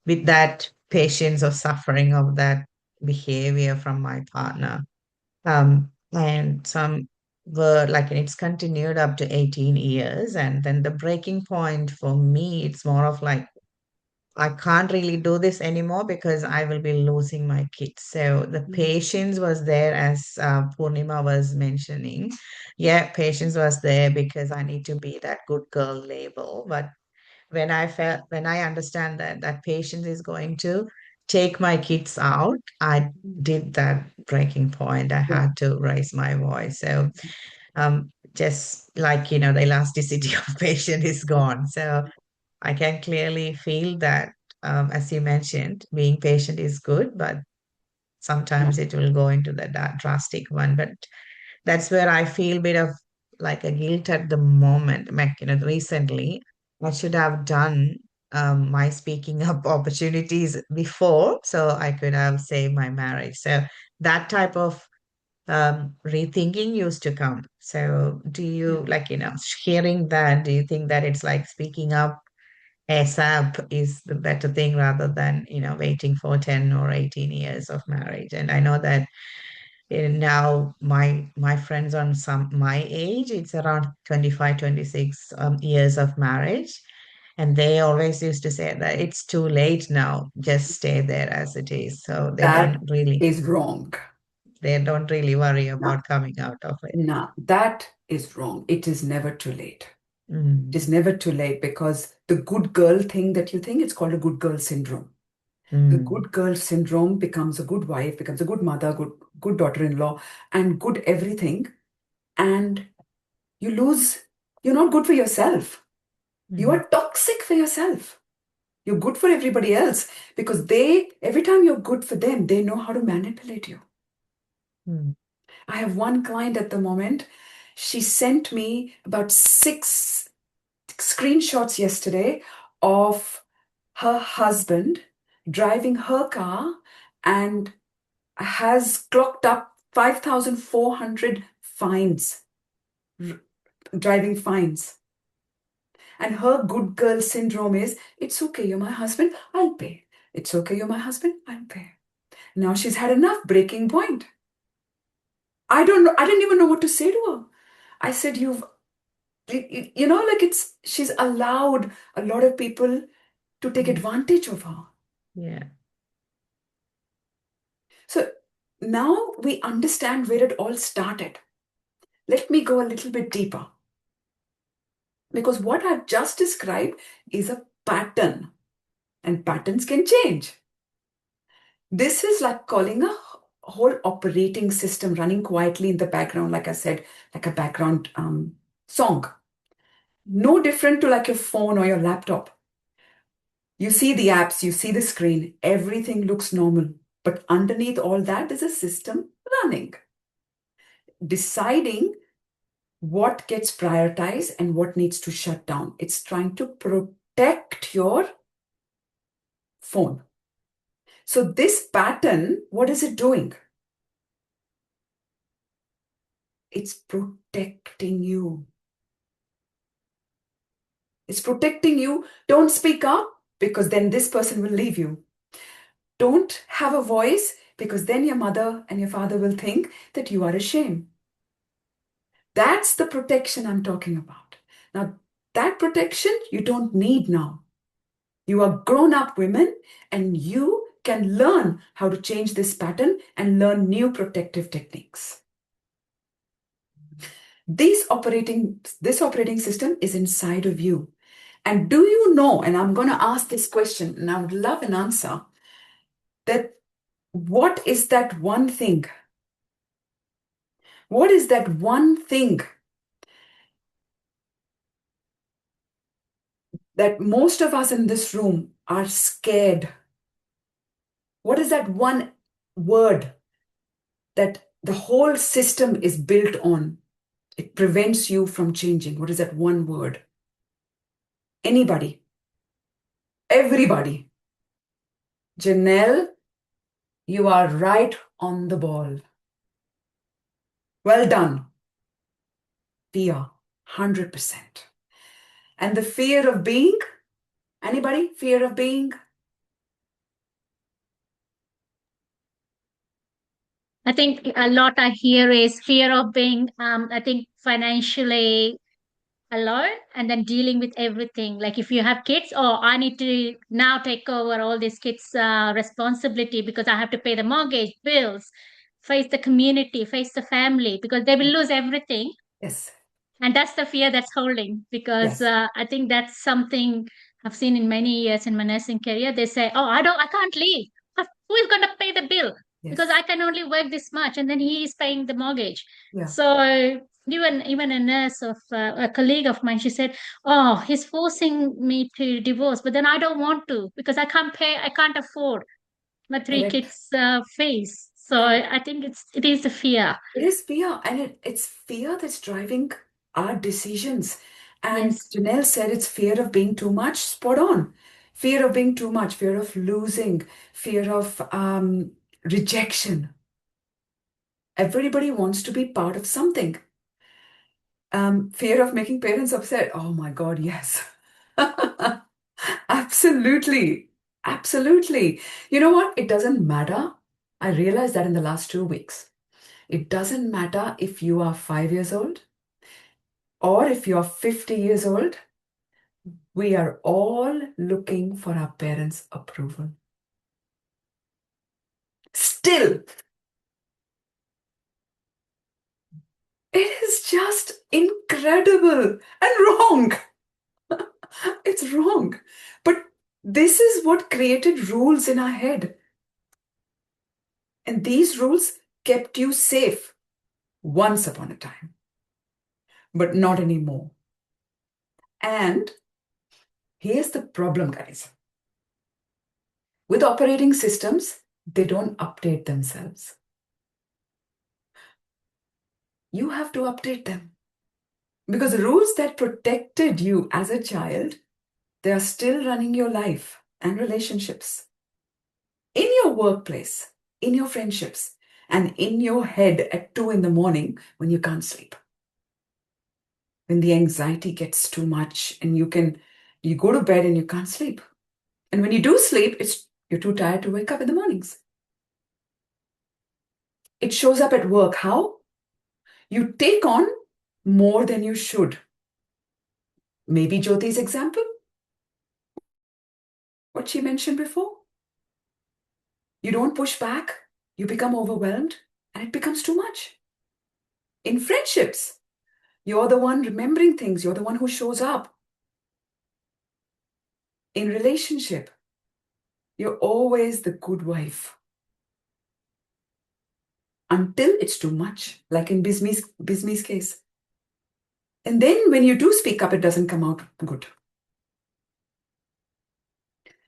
with that patience or suffering of that behavior from my partner. And some were like, and it's continued up to 18 years. And then the breaking point for me, it's more of like, I can't really do this anymore because I will be losing my kids. So the patience was there, as Purnima was mentioning. Yeah, patience was there because I need to be that good girl label. But when I understand that patience is going to take my kids out, I did that breaking point. I Yeah. had to raise my voice. So just like, the elasticity of patience is gone. So I can clearly feel that, as you mentioned, being patient is good, but sometimes it will go into the drastic one. But that's where I feel a bit of like a guilt at the moment. Like, recently, I should have done my speaking up opportunities before, so I could have saved my marriage. So that type of rethinking used to come. So do you, like, hearing that, do you think that it's like speaking up ASAP is the better thing rather than, waiting for 10 or 18 years of marriage? And I know that now my friends on my age, it's around 25, 26 years of marriage. And they always used to say that it's too late now, just stay there as it is. So That is wrong. they don't really worry No, about coming out of it. no, that is wrong. It is never too late. Mm, It is never too late, because the good girl thing that you think, it's called a good girl syndrome. The mm, good girl syndrome becomes a good wife, becomes a good mother, good daughter-in-law, and good everything. And you're not good for yourself. You mm, are toxic for yourself. You're good for everybody else, because every time you're good for them, they know how to manipulate you. mm, I have one client at the moment. She sent me about 6 screenshots yesterday of her husband driving her car and has clocked up 5,400 fines, driving fines. And her good girl syndrome is, it's okay, you're my husband, I'll pay. It's okay, you're my husband, I'll pay. Now she's had enough, breaking point. I don't know, I didn't even know what to say to her. I said, she's allowed a lot of people to take advantage of her. yeah. So now we understand where it all started. Let me go a little bit deeper. Because what I've just described is a pattern, and patterns can change. This is like calling a whole operating system running quietly in the background, like I said, like a background song. No different to like your phone or your laptop. You see the apps, you see the screen, everything looks normal. But underneath all that is a system running, deciding what gets prioritized and what needs to shut down. It's trying to protect your phone. So this pattern, what is it doing? It's protecting you. It's protecting you. Don't speak up, because then this person will leave you. Don't have a voice, because then your mother and your father will think that you are a shame. That's the protection I'm talking about. Now, that protection you don't need now. You are grown-up women, and you can learn how to change this pattern and learn new protective techniques. This operating system is inside of you. And do you know, and I'm going to ask this question, and I would love an answer, that what is that one thing? What is that one thing that most of us in this room are scared? What is that one word that the whole system is built on? It prevents you from changing. What is that one word? Anybody? Everybody? Janelle, you are right on the ball. Well done. Fear, 100%. And the fear of being? Anybody? Fear of being? I think a lot I hear is fear of being, I think, financially alone, and then dealing with everything. Like if you have kids, oh, I need to now take over all these kids' responsibility because I have to pay the mortgage, bills, face the community, face the family, because they will lose everything. Yes. And that's the fear that's holding, because Yes. I think that's something I've seen in many years in my nursing career. They say, oh, I can't leave. Who is going to pay the bill? Yes. Because I can only work this much, and then he is paying the mortgage. Yeah. So even a nurse of a colleague of mine, she said, "Oh, he's forcing me to divorce, but then I don't want to because I can't afford my three Correct. kids' fees." So Correct. I think it is the fear. It is fear, and it's fear that's driving our decisions. And Yes, Janelle said it's fear of being too much. Spot on. Fear of being too much, fear of losing, fear of rejection. Everybody wants to be part of something. Fear of making parents upset. Oh my God, yes. Absolutely. Absolutely. You know what? It doesn't matter. I realized that in the last 2 weeks. It doesn't matter if you are 5 years old or if you're 50 years old. We are all looking for our parents' approval. Still, it is just incredible and wrong. It's wrong. But this is what created rules in our head. And these rules kept you safe once upon a time, but not anymore. And here's the problem, guys. With operating systems, they don't update themselves. You have to update them. Because the rules that protected you as a child, they are still running your life and relationships. In your workplace, in your friendships, and in your head at 2 in the morning when you can't sleep. When the anxiety gets too much and you go to bed and you can't sleep. And when you do sleep, you're too tired to wake up in the mornings. It shows up at work. How? You take on more than you should. Maybe Jyoti's example, what she mentioned before. You don't push back, you become overwhelmed, and it becomes too much. In friendships, you're the one remembering things, you're the one who shows up. In relationship, you're always the good wife. Until it's too much, like in Bismi's case. And then when you do speak up, it doesn't come out good.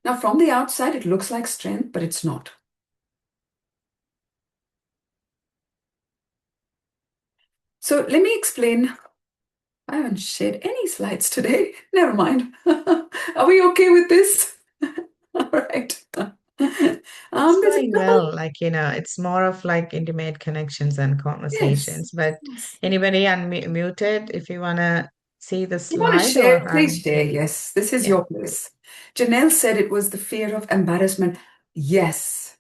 Now, from the outside, it looks like strength, but it's not. So let me explain. I haven't shared any slides today. Never mind. Are we okay with this? All right. It's There's a going couple. well. Like, it's more of like intimate connections and Yes. conversations. But Yes. anybody unmuted, if you want to see the You want to slide or share? Please share. yeah, Yes. This is yeah. your place. Janelle said it was the fear of embarrassment. Yes.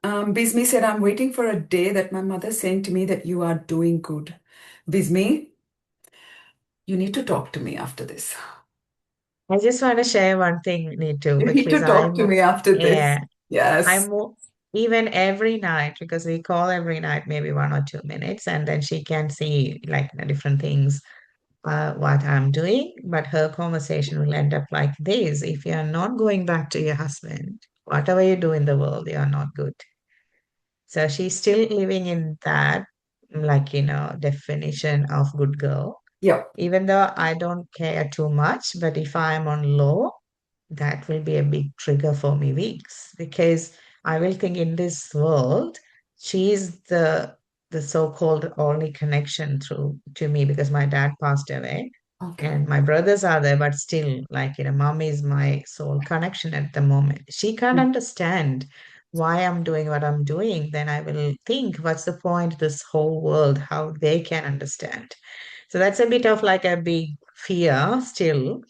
Bismi said, I'm waiting for a day that my mother's saying to me that you are doing good. Bismi, you need to talk to me after this. I just want to share one thing, Neetu, You need because to talk to me after this. yeah, Yes. I'm even every night because we call every night, maybe 1 or 2 minutes, and then she can see like the different things, what I'm doing. But her conversation will end up like this: if you are not going back to your husband, whatever you do in the world, you are not good. So she's still living in that, like, definition of good girl. Yep. Even though I don't care too much, but if I'm on low, that will be a big trigger for me weeks because I will think in this world, she's the so-called only connection through to me because my dad passed away Okay. and my brothers are there, but still, like, mom is my soul connection at the moment. She can't understand why I'm doing what I'm doing. Then I will think, what's the point, this whole world, how they can understand. So that's a bit of like a big fear still,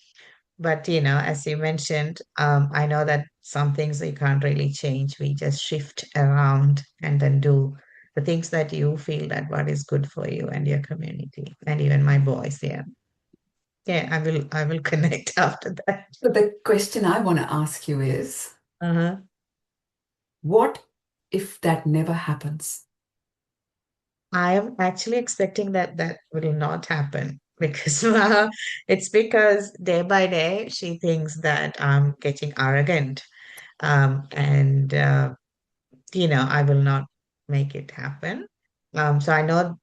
but as you mentioned, I know that some things you can't really change. We just shift around and then do the things that you feel that what is good for you and your community, and even my boys. Yeah, yeah. I will connect after that. So the question I want to ask you is, Uh-huh. what if that never happens? I am actually expecting that that will not happen because it's because day by day she thinks that I'm getting arrogant, and I will not. make it happen. So I know,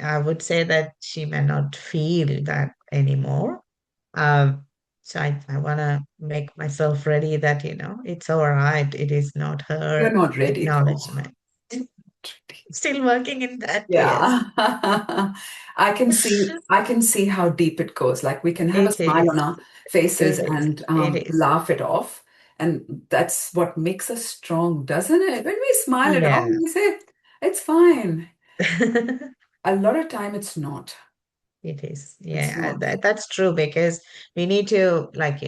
I would say that she may not feel that anymore. Um, so I want to make myself ready that, it's all right. It is not You're her not ready though. acknowledgement. Still working in that, yes. Yeah. I can see how deep it goes. Like we can have a It smile on is. our faces It is. and It is. laugh it off. And that's what makes us strong, doesn't it? When we smile it off, Yeah. we say, it's fine. A lot of time it's not. It is. It's Yeah, not. that's true because we need to, like,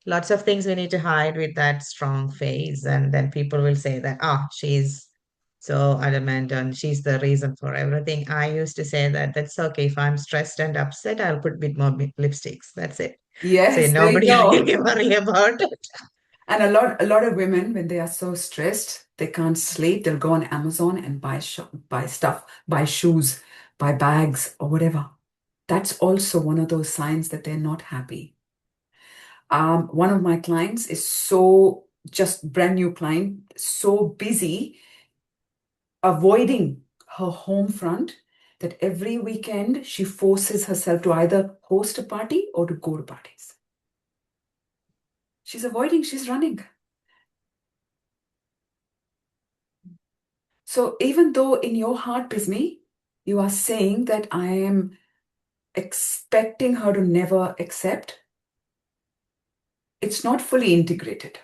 lots of things we need to hide with that strong face. And then people will say that, oh, she's so adamant and she's the reason for everything. I used to say that that's okay. If I'm stressed and upset, I'll put a bit more lipsticks. That's it. So Yes, there you nobody go. really worry about it. And a lot of women, when they are so stressed, they can't sleep. They'll go on Amazon and buy stuff, buy shoes, buy bags, or whatever. That's also one of those signs that they're not happy. One of my clients is so just brand new client, so busy avoiding her home front that every weekend she forces herself to either host a party or to go to parties. She's avoiding, she's running. So even though in your heart, Bismi, you are saying that I am expecting her to never accept, it's not fully integrated.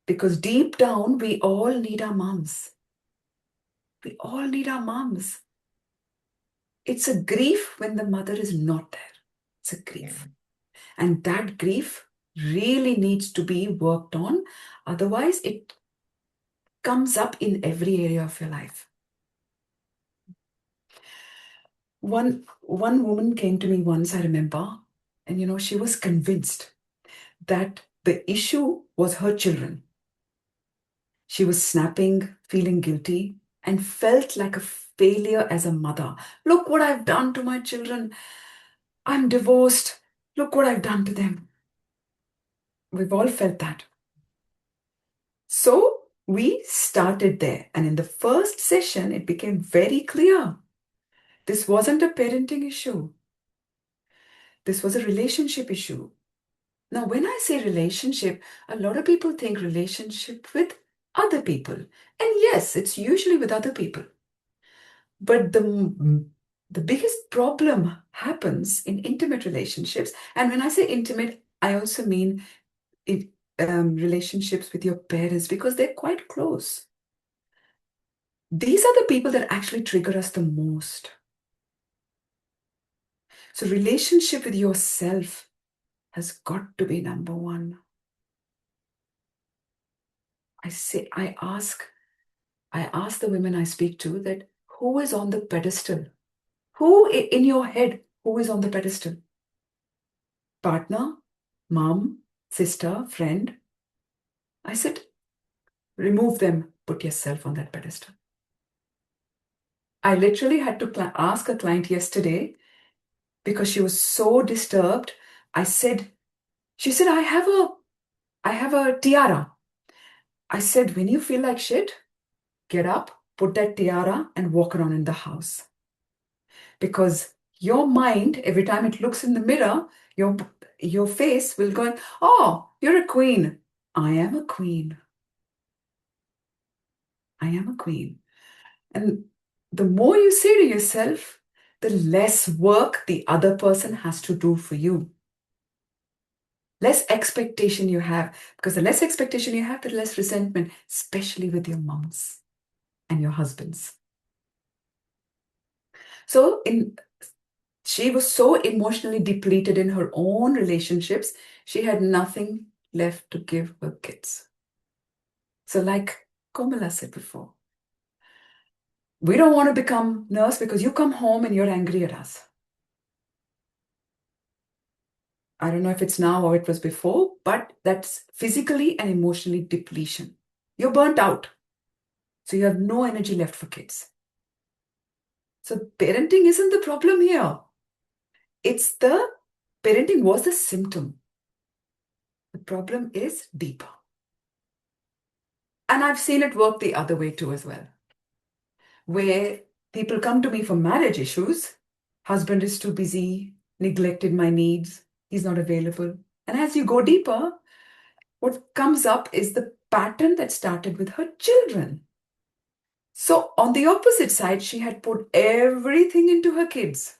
Because deep down, we all need our moms. We all need our moms. It's a grief when the mother is not there. It's a Yeah. grief. And that grief really needs to be worked on. Otherwise, it comes up in every area of your life. One woman came to me once, I remember, and she was convinced that the issue was her children. She was snapping, feeling guilty, and felt like a failure as a mother. Look what I've done to my children. I'm divorced. Look what I've done to them. We've all felt that. So we started there. And in the first session, it became very clear. This wasn't a parenting issue. This was a relationship issue. Now, when I say relationship, a lot of people think relationship with other people. And yes, it's usually with other people. But the biggest problem happens in intimate relationships. And when I say intimate, I also mean it, relationships with your parents because they're quite close. These are the people that actually trigger us the most. So relationship with yourself has got to be number one. I ask the women I speak to that who is on the pedestal? Who in your head, who is on the pedestal? Partner, mom, sister, friend? I said, remove them, put yourself on that pedestal. I literally had to ask a client yesterday because she was so disturbed. She said, I have a tiara. I said, when you feel like shit, get up, put that tiara and walk around in the house. Because your mind, every time it looks in the mirror, your face will go, oh, you're a queen. I am a queen. I am a queen. And the more you say to yourself, the less work the other person has to do for you. Less expectation you have. Because the less expectation you have, the less resentment, especially with your moms and your husbands. So she was so emotionally depleted in her own relationships, she had nothing left to give her kids. So like Komala said before, we don't want to become nurse because you come home and you're angry at us. I don't know if it's now or it was before, but that's physically and emotionally depletion. You're burnt out. So you have no energy left for kids. So parenting isn't the problem here. Parenting was the symptom. The problem is deeper. And I've seen it work the other way too as well, where people come to me for marriage issues. Husband is too busy, neglected my needs, he's not available. And as you go deeper, what comes up is the pattern that started with her children. So on the opposite side, she had put everything into her kids.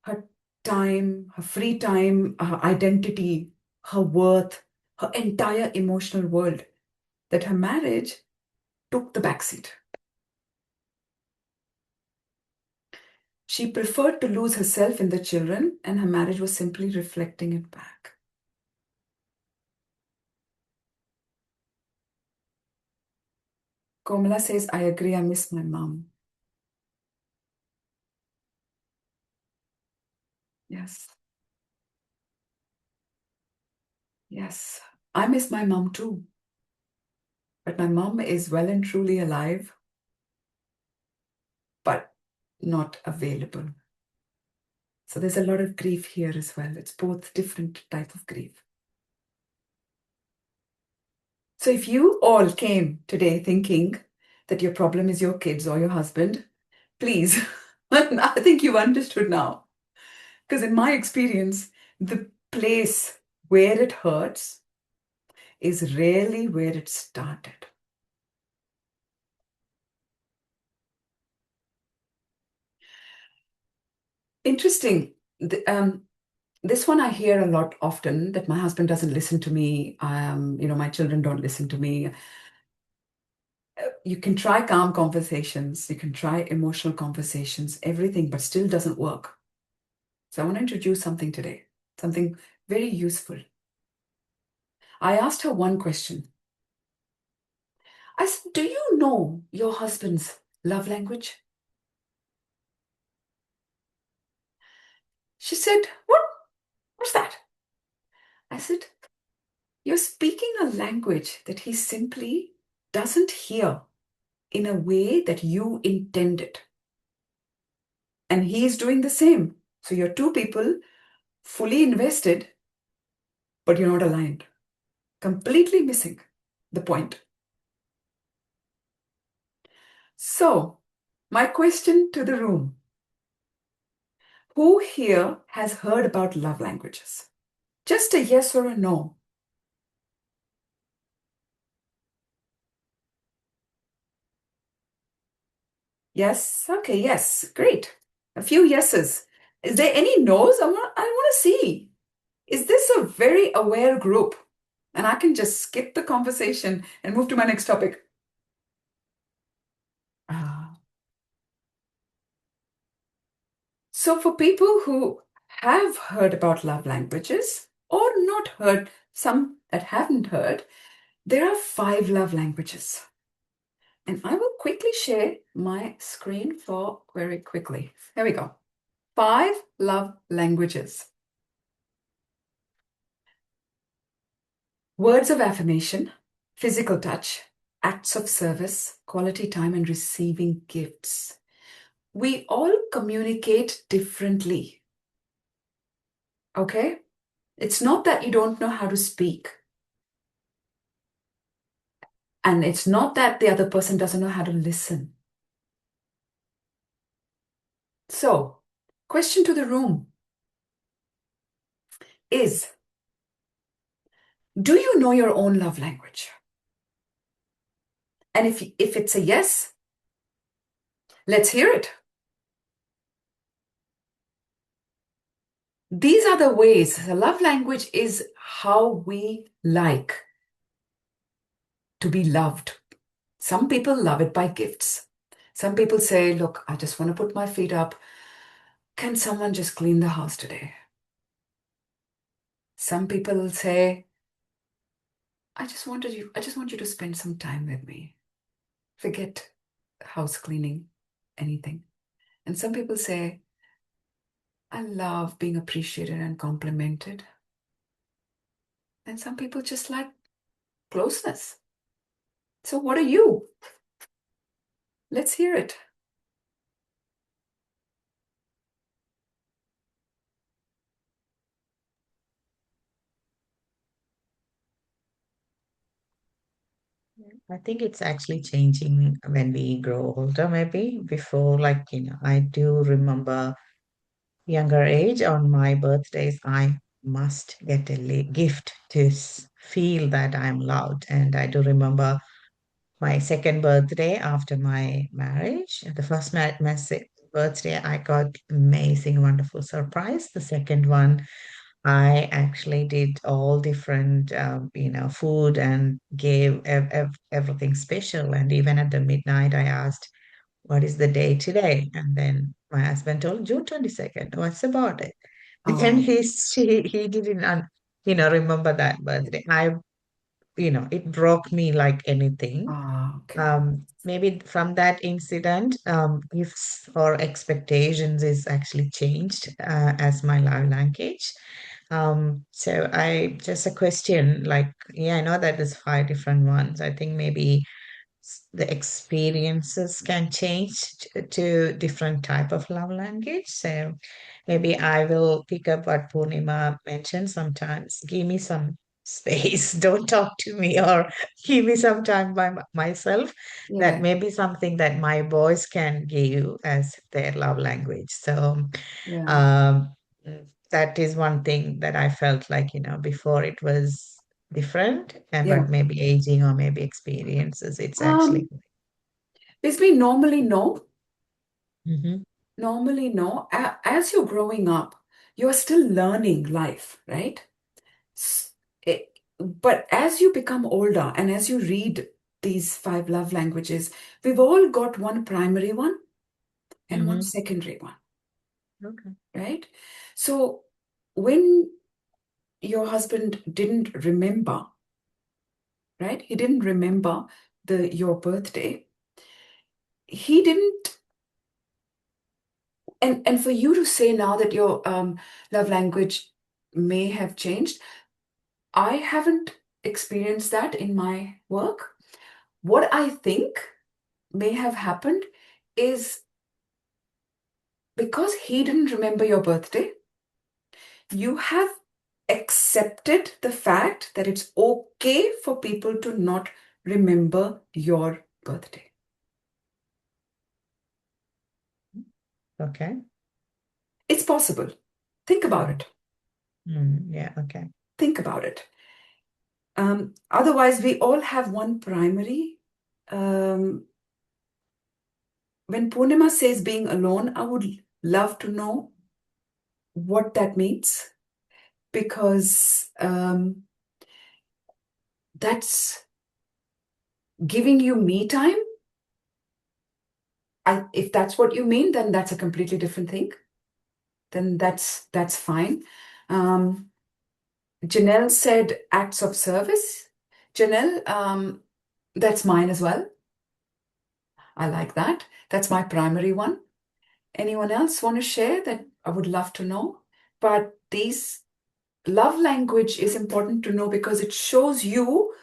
Her time, her free time, her identity, her worth, her entire emotional world, that her marriage took the backseat. She preferred to lose herself in the children, and her marriage was simply reflecting it back. Komala says, I agree, I miss my mom. Yes. Yes. I miss my mom too. But my mom is well and truly alive, but not available. So there's a lot of grief here as well. It's both different type of grief. So if you all came today thinking that your problem is your kids or your husband, please, I think you've understood now. Because in my experience, the place where it hurts is rarely where it started. Interesting. This one I hear a lot often, that my husband doesn't listen to me. My children don't listen to me. You can try calm conversations, you can try emotional conversations, everything, but still doesn't work. So I want to introduce something today, something very useful. I asked her one question. I said, do you know your husband's love language? She said, what? What's that? I said, you're speaking a language that he simply doesn't hear in a way that you intended. And he is doing the same. So you're two people fully invested, but you're not aligned. Completely missing the point. So, my question to the room. Who here has heard about love languages? Just a yes or a no. Yes? Okay, yes. Great. A few yeses. Is there any no's? I want to see. Is this a very aware group? And I can just skip the conversation and move to my next topic. So for people who have heard about love languages or not heard, some that haven't heard, there are 5 love languages. And I will quickly share my screen for very quickly. There we go. 5 love languages. Words of affirmation, physical touch, acts of service, quality time, and receiving gifts. We all communicate differently. Okay? It's not that you don't know how to speak. And it's not that the other person doesn't know how to listen. So, question to the room is, do you know your own love language? And if it's a yes, let's hear it. These are the ways. The love language is how we like to be loved. Some people love it by gifts. Some people say, look, I just want to put my feet up. Can someone just clean the house today? Some people say, I just want you to spend some time with me. Forget house cleaning, anything. And some people say, I love being appreciated and complimented. And some people just like closeness. So what are you? Let's hear it. I think it's actually changing when we grow older, maybe. Before, like, I do remember younger age on my birthdays, I must get a gift to feel that I'm loved. And I do remember my second birthday after my marriage. The first birthday, I got amazing, wonderful surprise. The second one, I actually did all different, food and gave everything special. And even at the midnight, I asked, "What is the day today?" And then my husband told, "June 22nd. What's about it?" And Oh, he didn't, remember that birthday. It broke me like anything. okay. Maybe from that incident, gifts or expectations is actually changed as my love language. So I just a question like, yeah, I know that there's five different ones. I think maybe the experiences can change to different type of love language. So maybe I will pick up what Purnima mentioned sometimes. Give me some space. Don't talk to me or give me some time by myself. That Yeah, may be something that my boys can give as their love language. So yeah, um, that is one thing that I felt like, before it was different, yeah. but maybe aging or maybe experiences, it's actually. Um, Basically, normally no. Mhm. Normally no. As you're growing up, you're still learning life, right? S- but as you become older and as you read these five love languages, we've all got one primary one and one Mhm. secondary one, Okay. right? So when your husband didn't remember, right? He didn't remember your birthday. He didn't, and for you to say now that your love language may have changed, I haven't experienced that in my work. What I think may have happened is because he didn't remember your birthday, you have accepted the fact that it's okay for people to not remember your birthday. Okay. It's possible. Think about Mm. it. Yeah. Okay. Think about it. Otherwise, we all have one primary. Um, when Purnima says being alone, I would love to know what that means because that's giving you me time. If that's what you mean, then that's a completely different thing. Then that's fine. Um, Janelle said acts of service. Janelle, that's mine as well. I like that. That's my primary one. Anyone else want to share that? I would love to know. But these love language is important to know because it shows you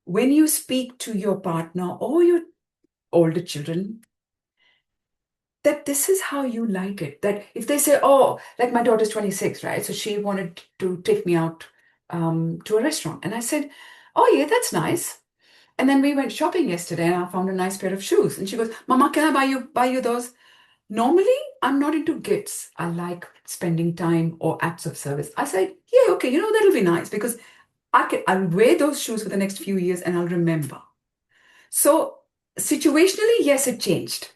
when you speak to your partner or your older children that this is how you like it. That if they say, oh, like my daughter's 26, right? So she wanted to take me out to a restaurant. And I said, oh, yeah, that's nice. And then we went shopping yesterday and I found a nice pair of shoes. And she goes, Mama, can I buy you those? Normally, I'm not into gifts. I like spending time or acts of service. I said, yeah, okay, that'll be nice because I'll wear those shoes for the next few years and I'll remember. So situationally, yes, it changed.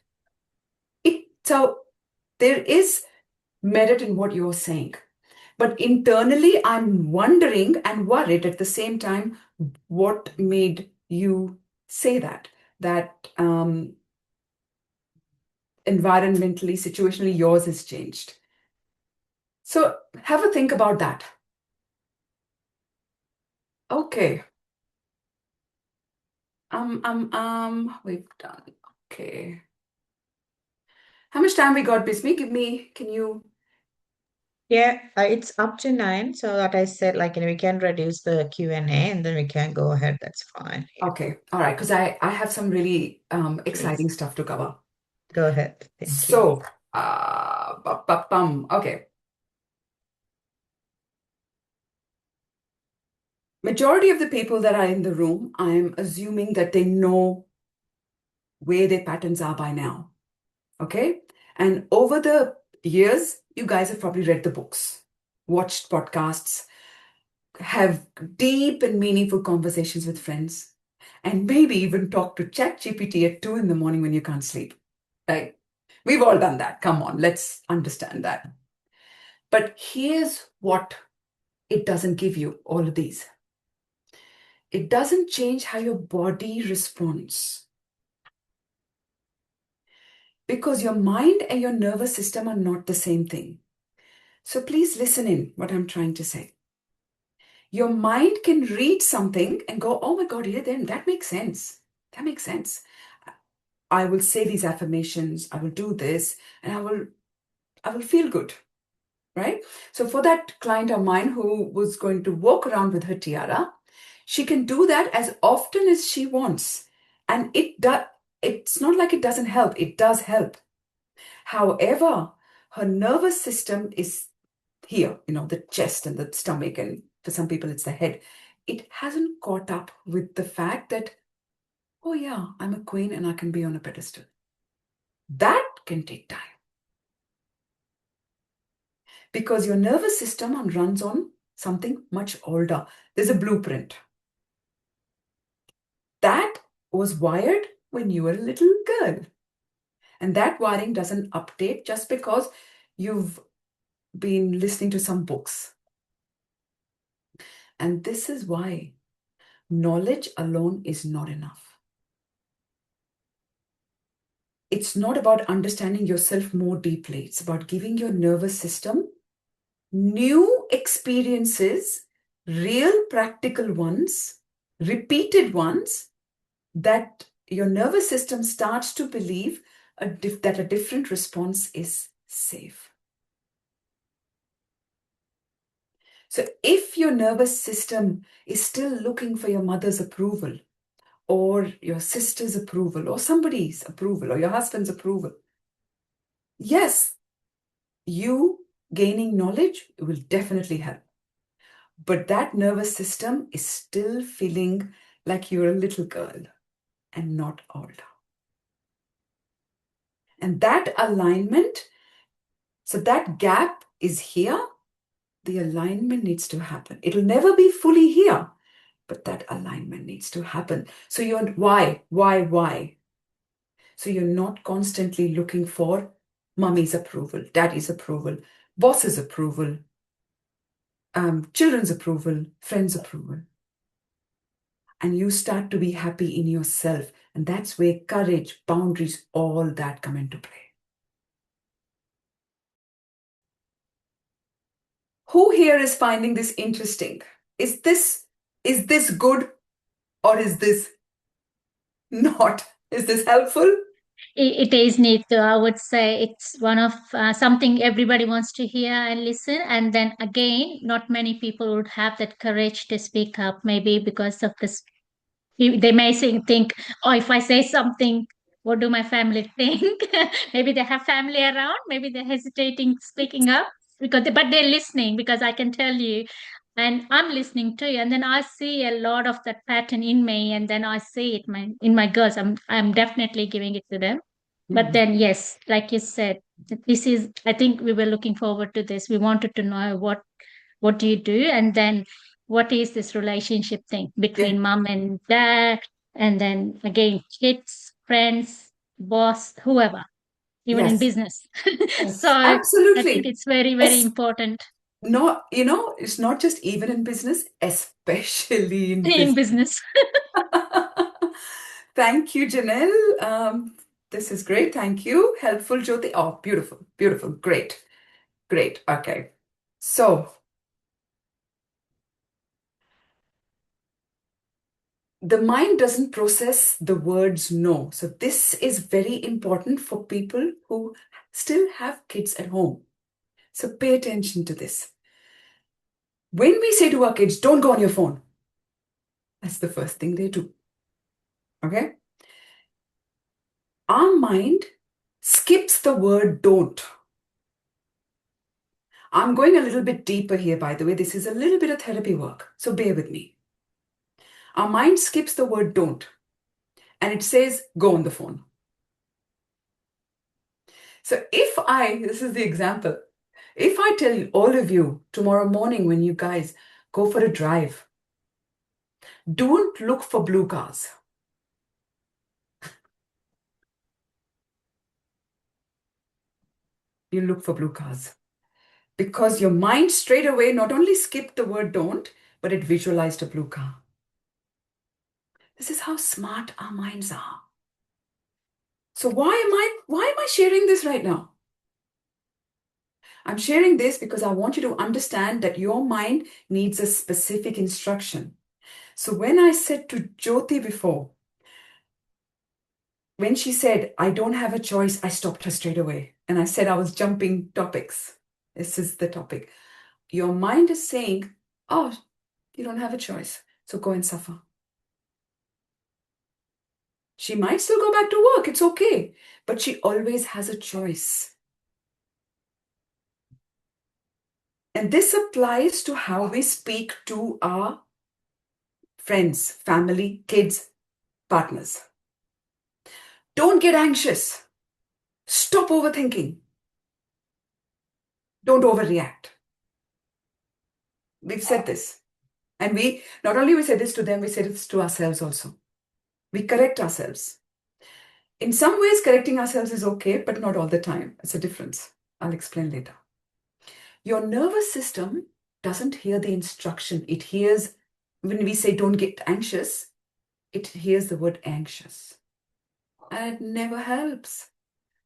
So there is merit in what you're saying. But internally, I'm wondering and worried at the same time, what made you say that? That environmentally, situationally, yours has changed. So have a think about that. Okay. We've done. Okay. How much time we got, Bismi? Can you? Yeah, it's up to 9. So that I said, like, we can reduce the Q&A and then we can go ahead. That's fine. Yeah, Okay. All right. Because I have some really please exciting stuff to cover. go ahead. Thank you. So, okay. Majority of the people that are in the room, I'm assuming that they know where their patterns are by now. Okay? And over the years, you guys have probably read the books, watched podcasts, have deep and meaningful conversations with friends, and maybe even talk to ChatGPT at 2 in the morning when you can't sleep. Right? We've all done that. Come on, let's understand that. But here's what it doesn't give you, all of these. It doesn't change how your body responds. Because your mind and your nervous system are not the same thing. So please listen in what I'm trying to say. Your mind can read something and go, oh my God, yeah, then that makes sense. That makes sense. I will say these affirmations, I will do this, and I will feel good. Right? So for that client of mine who was going to walk around with her tiara, she can do that as often as she wants. And it's not like it doesn't help. It does help. However, her nervous system is here, the chest and the stomach, and for some people it's the head. It hasn't caught up with the fact that, oh yeah, I'm a queen and I can be on a pedestal. That can take time. Because your nervous system runs on something much older. There's a blueprint. That was wired when you were a little girl. And that wiring doesn't update just because you've been listening to some books. And this is why knowledge alone is not enough. It's not about understanding yourself more deeply. It's about giving your nervous system new experiences, real practical ones, repeated ones, that your nervous system starts to believe that a different response is safe. So if your nervous system is still looking for your mother's approval, or your sister's approval, or somebody's approval, or your husband's approval, yes, you gaining knowledge will definitely help. But that nervous system is still feeling like you're a little girl and not older. And that alignment, so that gap is here. The alignment needs to happen. It'll never be fully here, but that alignment needs to happen. So you're why? So you're not constantly looking for mummy's approval, daddy's approval, boss's approval, children's approval, friends' approval. And you start to be happy in yourself. And that's where courage, boundaries, all that come into play. Who here is finding this interesting? Is this good, or is this not? Is this helpful? It is neat. I would say it's one of something everybody wants to hear and listen. And then again, not many people would have that courage to speak up, maybe because of this. They may think, oh, if I say something, what do my family think? Maybe they have family around, maybe they're hesitating speaking up but they're listening, because I can tell you, and I'm listening to you, and then I see a lot of that pattern in me, and then I see it in my girls. I'm definitely giving it to them. But then, yes, like you said, this is, I think we were looking forward to this. We wanted to know what do you do, and then what is this relationship thing between mom and dad, and then again, kids, friends, boss, whoever, even in Yes. business. Yes, So I think absolutely. it's very, very important It's not just even in business, especially in in business. business. Thank you, Janelle. This is great. Thank you. Helpful, Jyoti. Oh, beautiful, beautiful. Great, great. Okay. So the mind doesn't process the words no. So this is very important for people who still have kids at home. So pay attention to this. When we say to our kids, don't go on your phone, that's the first thing they do. Okay? Our mind skips the word don't. I'm going a little bit deeper here, by the way. This is a little bit of therapy work, so bear with me. Our mind skips the word don't, and it says go on the phone. So this is the example. If I tell all of you tomorrow morning when you guys go for a drive, don't look for blue cars. You look for blue cars. Because your mind straight away not only skipped the word don't, but it visualized a blue car. This is how smart our minds are. So why am I sharing this right now? I'm sharing this because I want you to understand that your mind needs a specific instruction. So when I said to Jyoti before, when she said, I don't have a choice, I stopped her straight away. And I said I was jumping topics. This is the topic. Your mind is saying, oh, you don't have a choice, so go and suffer. She might still go back to work, it's okay, but she always has a choice. And this applies to how we speak to our friends, family, kids, partners. Don't get anxious. Stop overthinking. Don't overreact. We've said this. And we not only we said this to them, we said this to ourselves also. We correct ourselves. In some ways, correcting ourselves is okay, but not all the time. It's a difference. I'll explain later. Your nervous system doesn't hear the instruction. It hears, when we say don't get anxious, it hears the word anxious. And it never helps.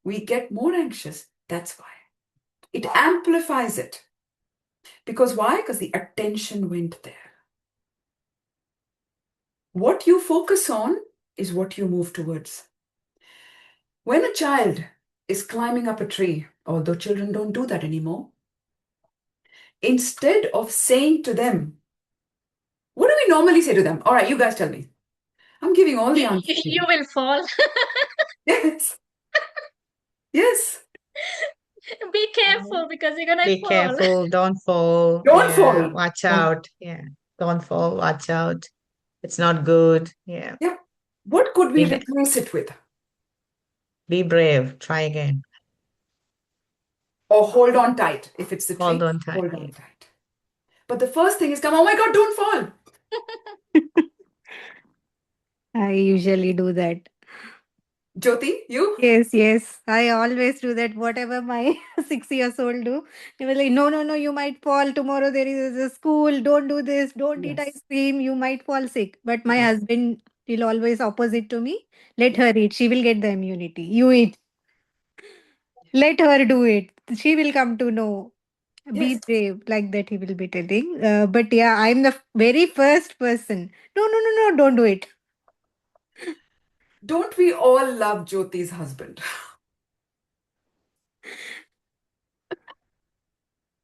We get more anxious. That's why. It amplifies it. Because why? Because the attention went there. What you focus on is what you move towards. When a child is climbing up a tree, although children don't do that anymore, instead of saying to them, what do we normally say to them? All right, you guys tell me. I'm giving all the answers. You will fall. Yes. Yes. Be careful because you're gonna Be fall. careful, don't fall. Don't Yeah, fall. watch out. Yeah, don't fall, watch out. It's not good. Yeah. Yeah. What could we Be, replace it with? be brave. Try again. Or hold on tight. If it's the Hold tree, on tight. hold on tight. But the first thing is come, oh my God, don't fall. I usually do that. Jyoti, you? Yes, yes. I always do that. Whatever my 6 years old do, they were like, no, no, no, you might fall. Tomorrow there is a school. Don't do this. Don't eat Yes. ice cream. You might fall sick. But my Yes. husband will always opposite to me. Let her eat. She will get the immunity. You eat. Let her do it. She will come to know. Be Yes. brave. Like that he will be telling. But yeah, I'm the very first person. No, no, no, no. Don't do it. Don't we all love Jyoti's husband?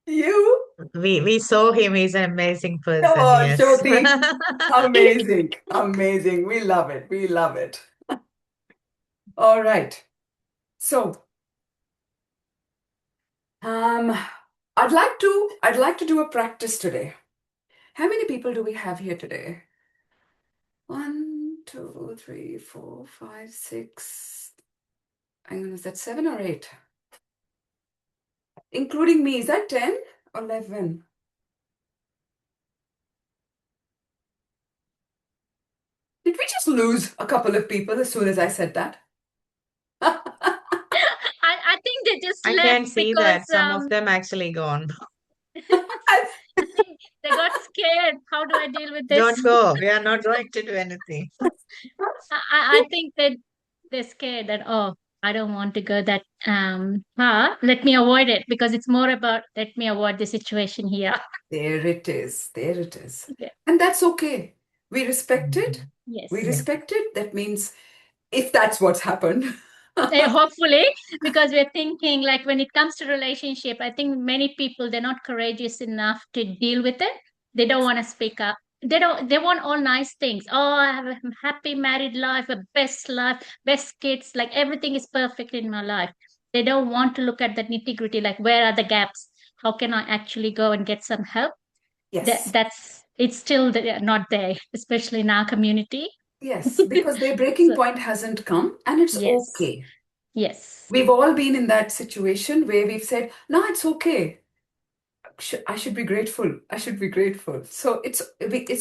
You? We saw him. He's an amazing person. Oh, Yes. Jyoti. Amazing. Amazing. We love it. We love it. All right. So, I'd like to do a practice today. How many people do we have here today? 1, 2, 3, 4, 5, 6. Hang on, is that 7 or 8? Including me, is that 10 or 11? Did we just lose a couple of people as soon as I said that? I think they just I left can see because that some of them actually gone. I think they got scared. How do I deal with this? Don't go. We are not going to do anything. I think that they're scared that, oh, I don't want to go that far. Let me avoid it because it's more about let me avoid the situation here. There it is. There it is. Yeah. And that's okay. We respect it. Yes. We respect it. That means if that's what's happened. Hopefully, because we're thinking like when it comes to relationship, I think many people they're not courageous enough to deal with it. They don't want to speak up. They want all nice things. Oh, I have a happy married life, a best life, best kids, like everything is perfect in my life. They don't want to look at the nitty-gritty, like where are the gaps? How can I actually go and get some help? Yes. That's it's still not there, especially in our community. Yes, because their breaking So, point hasn't come, and it's yes, okay. yes, We've all been in that situation where we've said, no, it's okay. I should be grateful. I should be grateful. So it's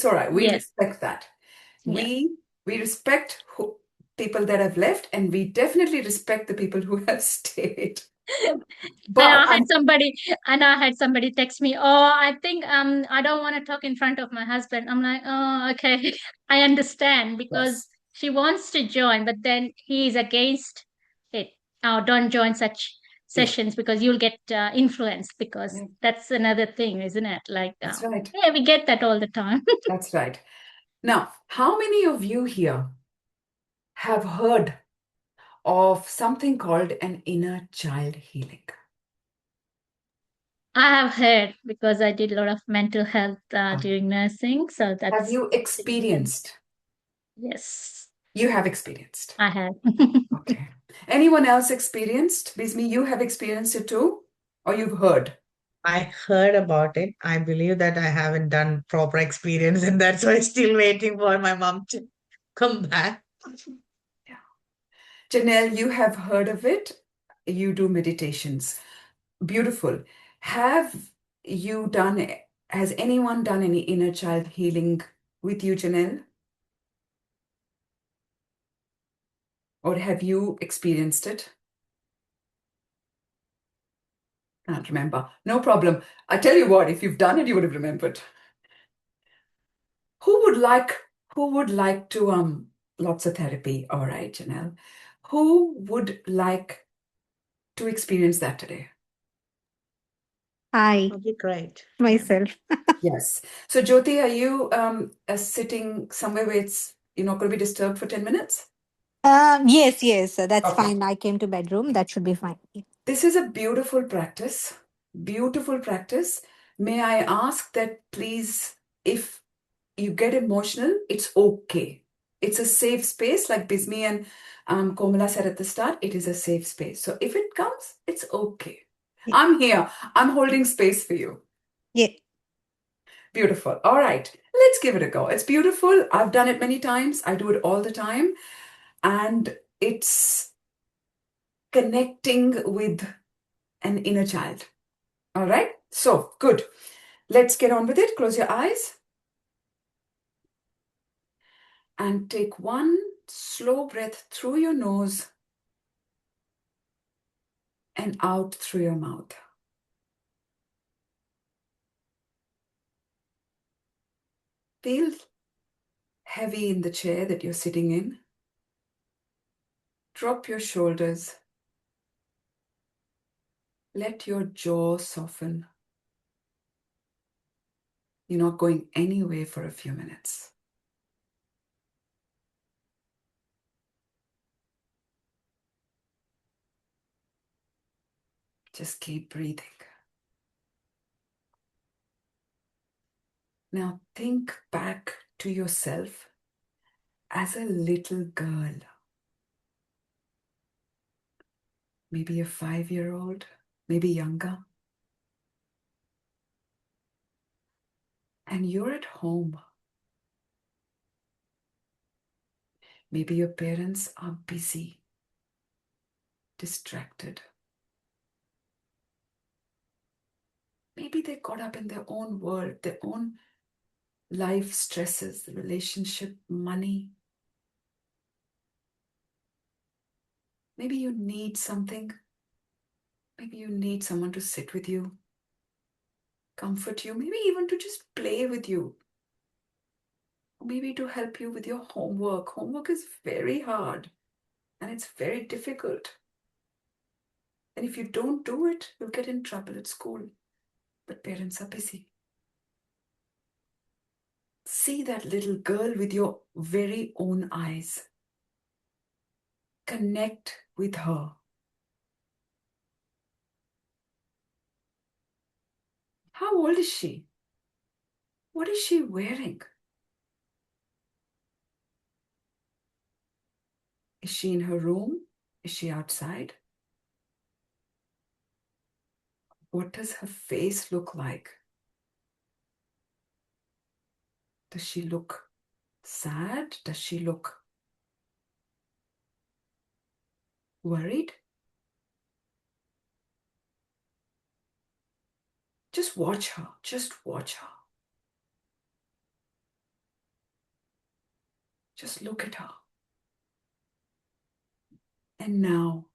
all right. We yes, respect that. yeah. We respect people that have left, and we definitely respect the people who have stayed. And But I had somebody, text me, oh, I think I don't want to talk in front of my husband. I'm like, oh, okay. I understand, because yes, she wants to join, but then he is against it. Oh, don't join such yeah, sessions because you'll get influenced, because yeah, that's another thing, isn't it? Like, that's right. yeah, we get that all the time. That's right. Now, how many of you here have heard of something called an inner child healing? I have heard, because I did a lot of mental health during nursing. So Have that's, you experienced? yes, You have experienced. I have. Okay. Anyone else experienced? Bismi, you have experienced it too? Or you've heard? I heard about it. I believe that I haven't done proper experience, and that's why I'm still waiting for my mom to come back. Yeah. Janelle, you have heard of it. You do meditations. Beautiful. Have you done, has anyone done any inner child healing with you, Janelle? Or have you experienced it? Can't remember. No problem. I tell you what, if you've done it, you would have remembered. Who would like who would like to lots of therapy? All right, Janelle. Who would like to experience that today? I Okay, great. myself. Yes. So Jyoti, are you sitting somewhere where you're not going to be disturbed for 10 minutes? Yes, yes, that's Okay. fine. I came to bedroom. That should be fine. This is a beautiful practice. Beautiful practice. May I ask that please, if you get emotional, it's okay. It's a safe space, like Bismi and Komala said at the start, it is a safe space. So if it comes, it's okay. Yeah. I'm here. I'm holding space for you. Yeah. Beautiful. All right. Let's give it a go. It's beautiful. I've done it many times. I do it all the time. And it's connecting with an inner child. All right. So good. Let's get on with it. Close your eyes and take one slow breath through your nose and out through your mouth. Feel heavy in the chair that you're sitting in. Drop your shoulders. Let your jaw soften. You're not going anywhere for a few minutes. Just keep breathing. Now think back to yourself as a little girl. Maybe a 5-year-old, maybe younger. And you're at home. Maybe your parents are busy, distracted. Maybe they got up in their own world, their own life stresses, the relationship, money. Maybe you need something. Maybe you need someone to sit with you, comfort you, maybe even to just play with you. Or maybe to help you with your homework. Homework is very hard and it's very difficult. And if you don't do it, you'll get in trouble at school. But parents are busy. See that little girl with your very own eyes. Connect with her. How old is she? What is she wearing? Is she in her room? Is she outside? What does her face look like? Does she look sad? Does she look worried? Just watch her. Just watch her. Just look at her. And now,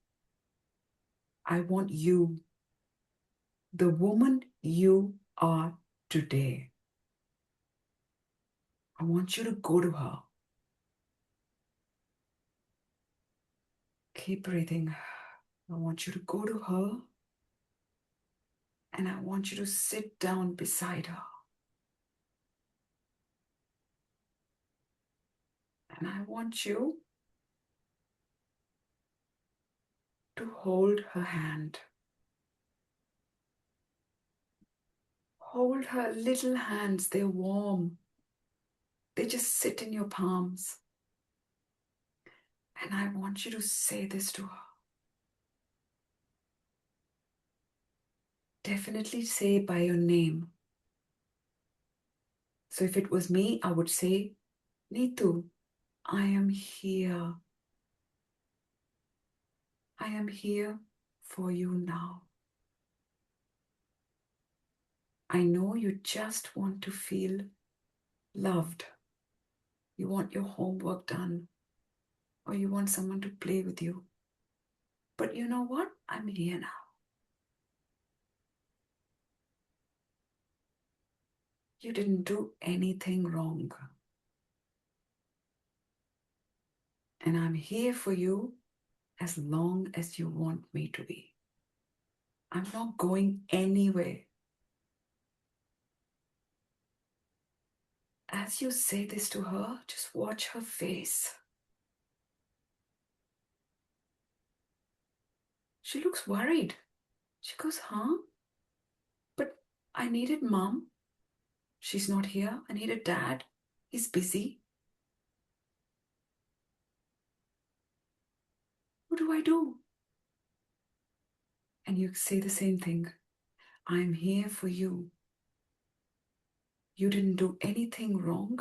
I want you, the woman you are today, I want you to go to her. Keep breathing. I want you to go to her and I want you to sit down beside her. And I want you to hold her hand. Hold her little hands. They're warm. They just sit in your palms. And I want you to say this to her. Definitely say by your name. So if it was me, I would say, Neetu, I am here. I am here for you now. I know you just want to feel loved. You want your homework done, or you want someone to play with you. But you know what? I'm here now. You didn't do anything wrong. And I'm here for you as long as you want me to be. I'm not going anywhere. As you say this to her, just watch her face. She looks worried. She goes, huh? But I needed mom. She's not here. I needed dad. He's busy. What do I do? And you say the same thing. I'm here for you. You didn't do anything wrong.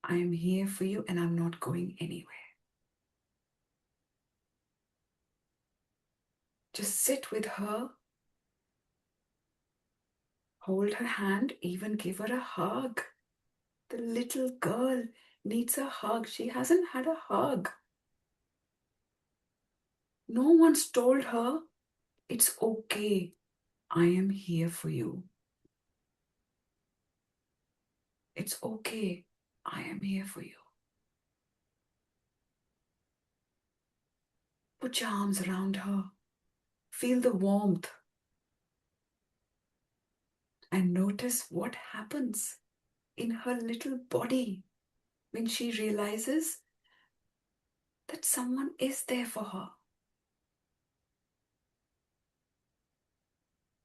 I am here for you and I'm not going anywhere. Just sit with her. Hold her hand, even give her a hug. The little girl needs a hug. She hasn't had a hug. No one's told her, it's okay. I am here for you. It's okay. I am here for you. Put your arms around her. Feel the warmth. And notice what happens in her little body when she realizes that someone is there for her.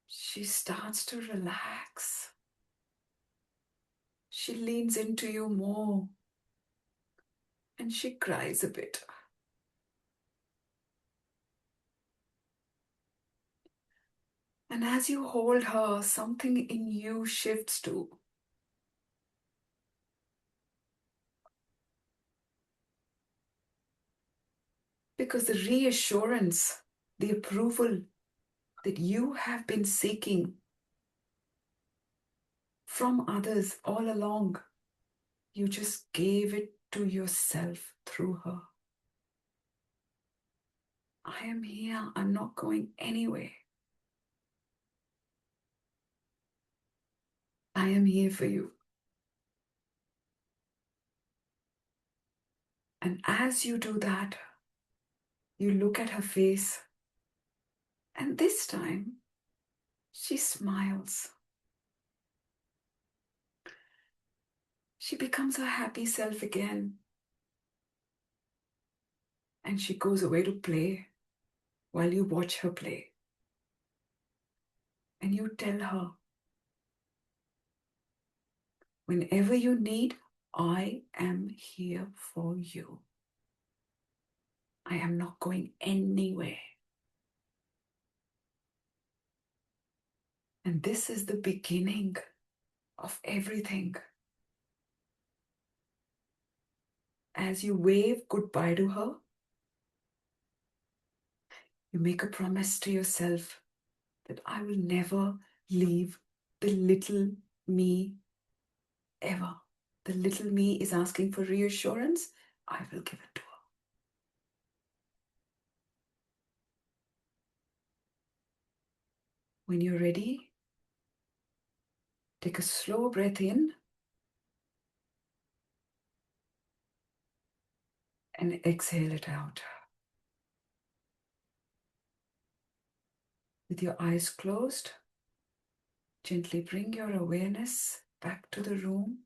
She starts to relax. She leans into you more and she cries a bit. And as you hold her, something in you shifts too. Because the reassurance, the approval that you have been seeking from others all along, you just gave it to yourself through her. I am here. I'm not going anywhere. I am here for you. And as you do that, you look at her face, and this time she smiles. She becomes her happy self again. And she goes away to play while you watch her play. And you tell her, whenever you need, I am here for you. I am not going anywhere. And this is the beginning of everything. As you wave goodbye to her, you make a promise to yourself that I will never leave the little me ever. The little me is asking for reassurance. I will give it to her. When you're ready, take a slow breath in and exhale it out. With your eyes closed, gently bring your awareness back to the room.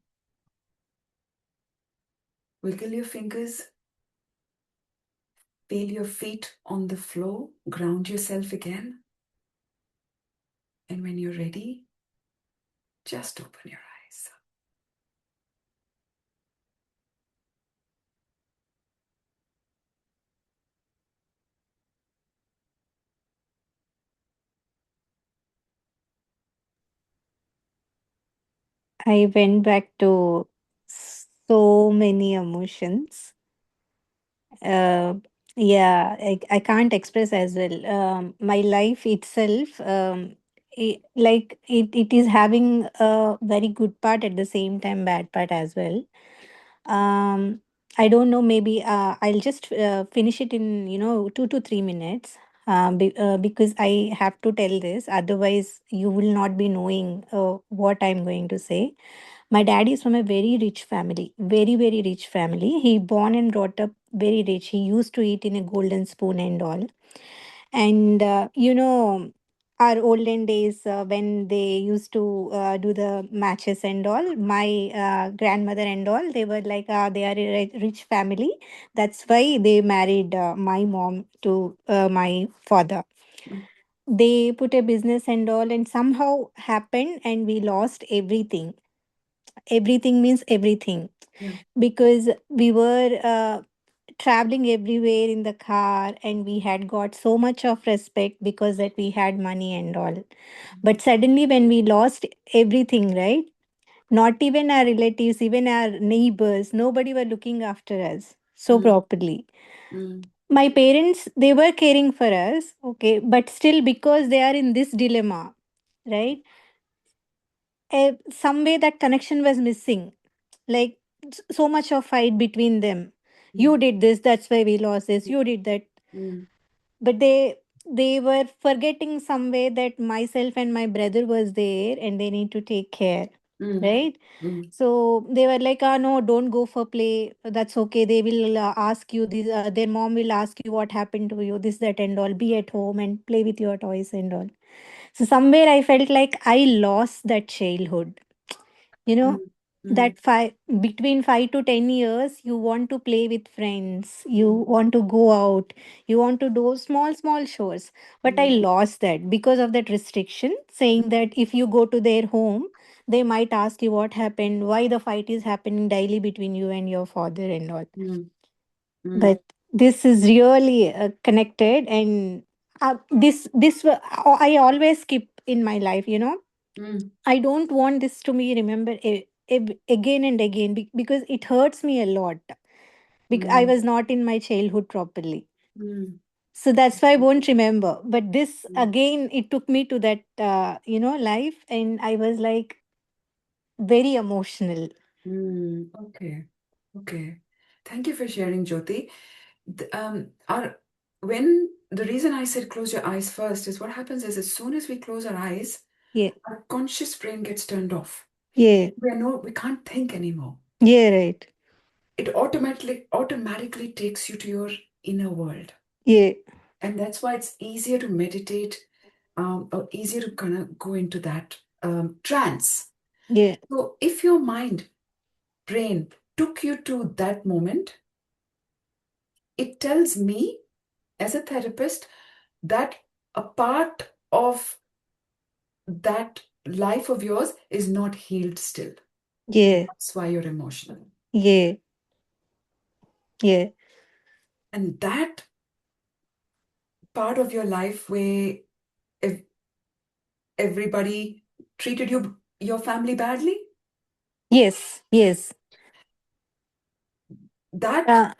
Wiggle your fingers. Feel your feet on the floor. Ground yourself again. And when you're ready, just open your eyes. I went back to so many emotions. Uh, yeah, I can't express as well. My life itself, it is having a very good part at the same time, bad part as well. Um, I don't know, maybe I'll just finish it in, 2 to 3 minutes. Because I have to tell this, otherwise you will not be knowing what I'm going to say. My dad is from a very rich family, very, very rich family. He born and brought up very rich. He used to eat in a golden spoon and all. And, our olden days when they used to do the matches and all, my grandmother and all, they were like, they are a rich family. That's why they married my mom to my father. Mm, They put a business and all, and somehow happened, and we lost everything. Everything means everything, yeah. because we were traveling everywhere in the car, and we had got so much of respect because that we had money and all. But suddenly when we lost everything, right, not even our relatives, even our neighbors, nobody were looking after us so Mm, properly. mm, My parents, they were caring for us, okay, but still, because they are in this dilemma, right, some way that connection was missing. Like, so much of fight between them. mm, You did this, that's why we lost this. You did that. mm, But they were forgetting some way that myself and my brother was there, and they need to take care, mm, right? mm, So they were like, ah, no, don't go for play. That's okay. They will ask you this. Their mom will ask you what happened to you, this, that, and all. Be at home and play with your toys and all. So somewhere I felt like I lost that childhood. You know, mm, mm, that between 5 to 10 years, you want to play with friends, you mm, want to go out, you want to do small, small chores. But I mm, lost that because of that restriction, saying that if you go to their home, they might ask you what happened, why the fight is happening daily between you and your father and all. mm, mm, But this is really connected, and I always skip in my life. mm, I don't want this to be remembered again and again, because it hurts me a lot. Because I mm, was not in my childhood properly. mm, So that's why I won't remember. But this mm, again, it took me to that, life, and I was like very emotional. Okay. Okay. Thank you for sharing, Jyoti. Our when the reason I said close your eyes first is what happens is as soon as we close our eyes, Yeah, our conscious brain gets turned off. yeah, We can't think anymore. yeah, right. It automatically takes you to your inner world. Yeah, And that's why it's easier to meditate, or easier to kind of go into that trance. yeah, So if your brain took you to that moment, it tells me as a therapist that a part of that life of yours is not healed still. yeah, That's why you're emotional. yeah, yeah, And that part of your life where if everybody treated your family badly, Yes, yes. That Uh,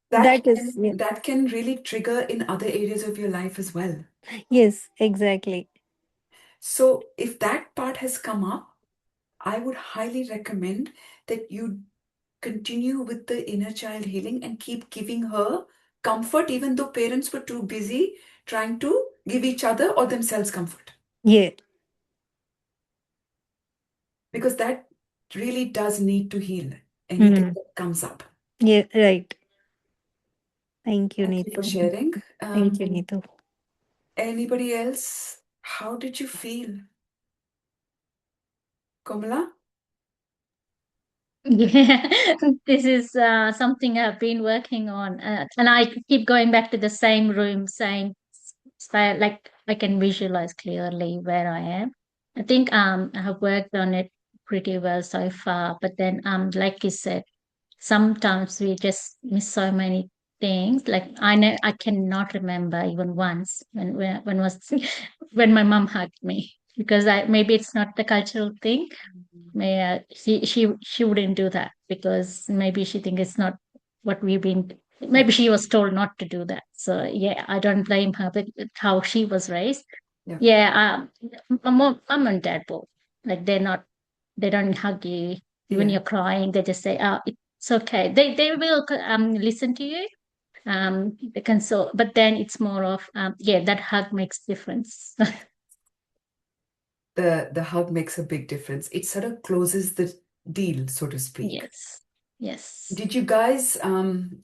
that that is, yeah. that can really trigger in other areas of your life as well. Yes, exactly. So if that part has come up, I would highly recommend that you continue with the inner child healing and keep giving her comfort, even though parents were too busy trying to give each other or themselves comfort. Yeah. Because that really does need to heal anything Mm. that comes up. Yeah, right. Thank you, Thank you for Neetu. sharing. Thank you, Neetu. Anybody else? How did you feel? Komala? Yeah, this is something I've been working on, and I keep going back to the same room, same like I can visualize clearly where I am. I think I have worked on it pretty well so far, but then like you said, sometimes we just miss so many things. Like I know I cannot remember even once when was when my mom hugged me, because I maybe it's not the cultural thing. May she wouldn't do that because maybe she think it's not what we've been. Yeah. Maybe she was told not to do that. So yeah, I don't blame her. But how she was raised, Yeah. yeah. Mom and dad both, like they don't hug you when Yeah. you're crying. They just say, "Oh, it's okay." They will listen to you. They console, but then it's more of yeah, that hug makes difference. The hug makes a big difference. It sort of closes the deal, so to speak. Yes, yes. Did you guys,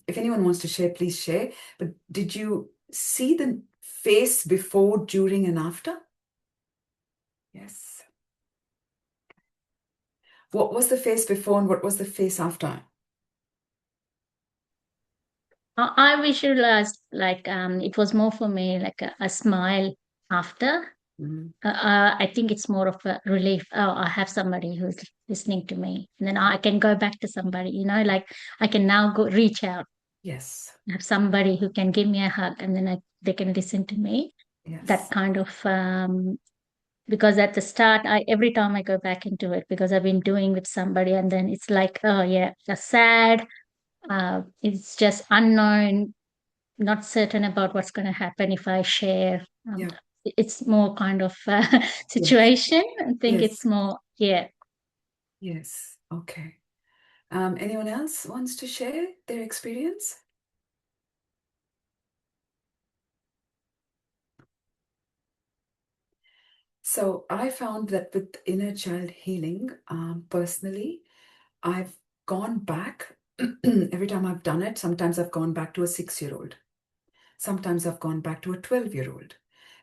if anyone wants to share, please share, but did you see the face before, during, and after? Yes. What was the face before and what was the face after? I visualized like it was more for me like a smile after. Mhm. I think it's more of a relief. Oh, I have somebody who's listening to me, and then I can go back to somebody. Like I can now go reach out, Yes. have somebody who can give me a hug, and then they can listen to me. That Yes. kind of because at the start, I every time I go back into it because I've been doing with somebody, and then it's like, oh yeah, just sad. It's just unknown, not certain about what's going to happen if I share. Yeah. It's more kind of Yes. situation. I think Yes. it's more, yeah. Yes. Okay. Anyone else wants to share their experience? So I found that with inner child healing, personally, I've gone back every time I've done it. Sometimes I've gone back to a 6-year-old. Sometimes I've gone back to a 12-year-old,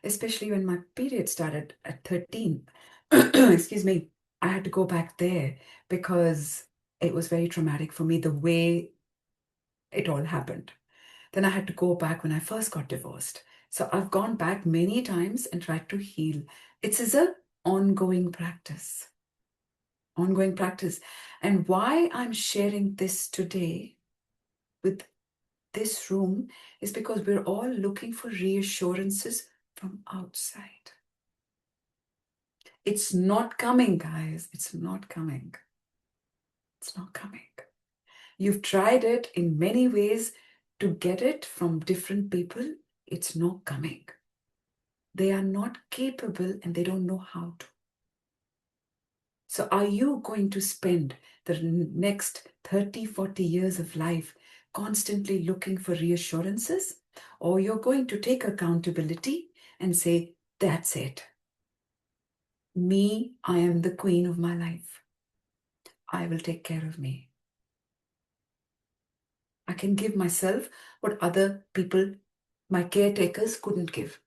especially when my period started at 13. Excuse me. I had to go back there because it was very traumatic for me, the way it all happened. Then I had to go back when I first got divorced. So I've gone back many times and tried to heal. It's as a ongoing practice. Ongoing practice. And why I'm sharing this today with this room is because we're all looking for reassurances from outside. It's not coming, guys. It's not coming. It's not coming. You've tried it in many ways to get it from different people. It's not coming. They are not capable and they don't know how to. So are you going to spend the next 30, 40 years of life constantly looking for reassurances? Or you're going to take accountability and say, that's it. Me, I am the queen of my life. I will take care of me. I can give myself what other people, my caretakers, couldn't give.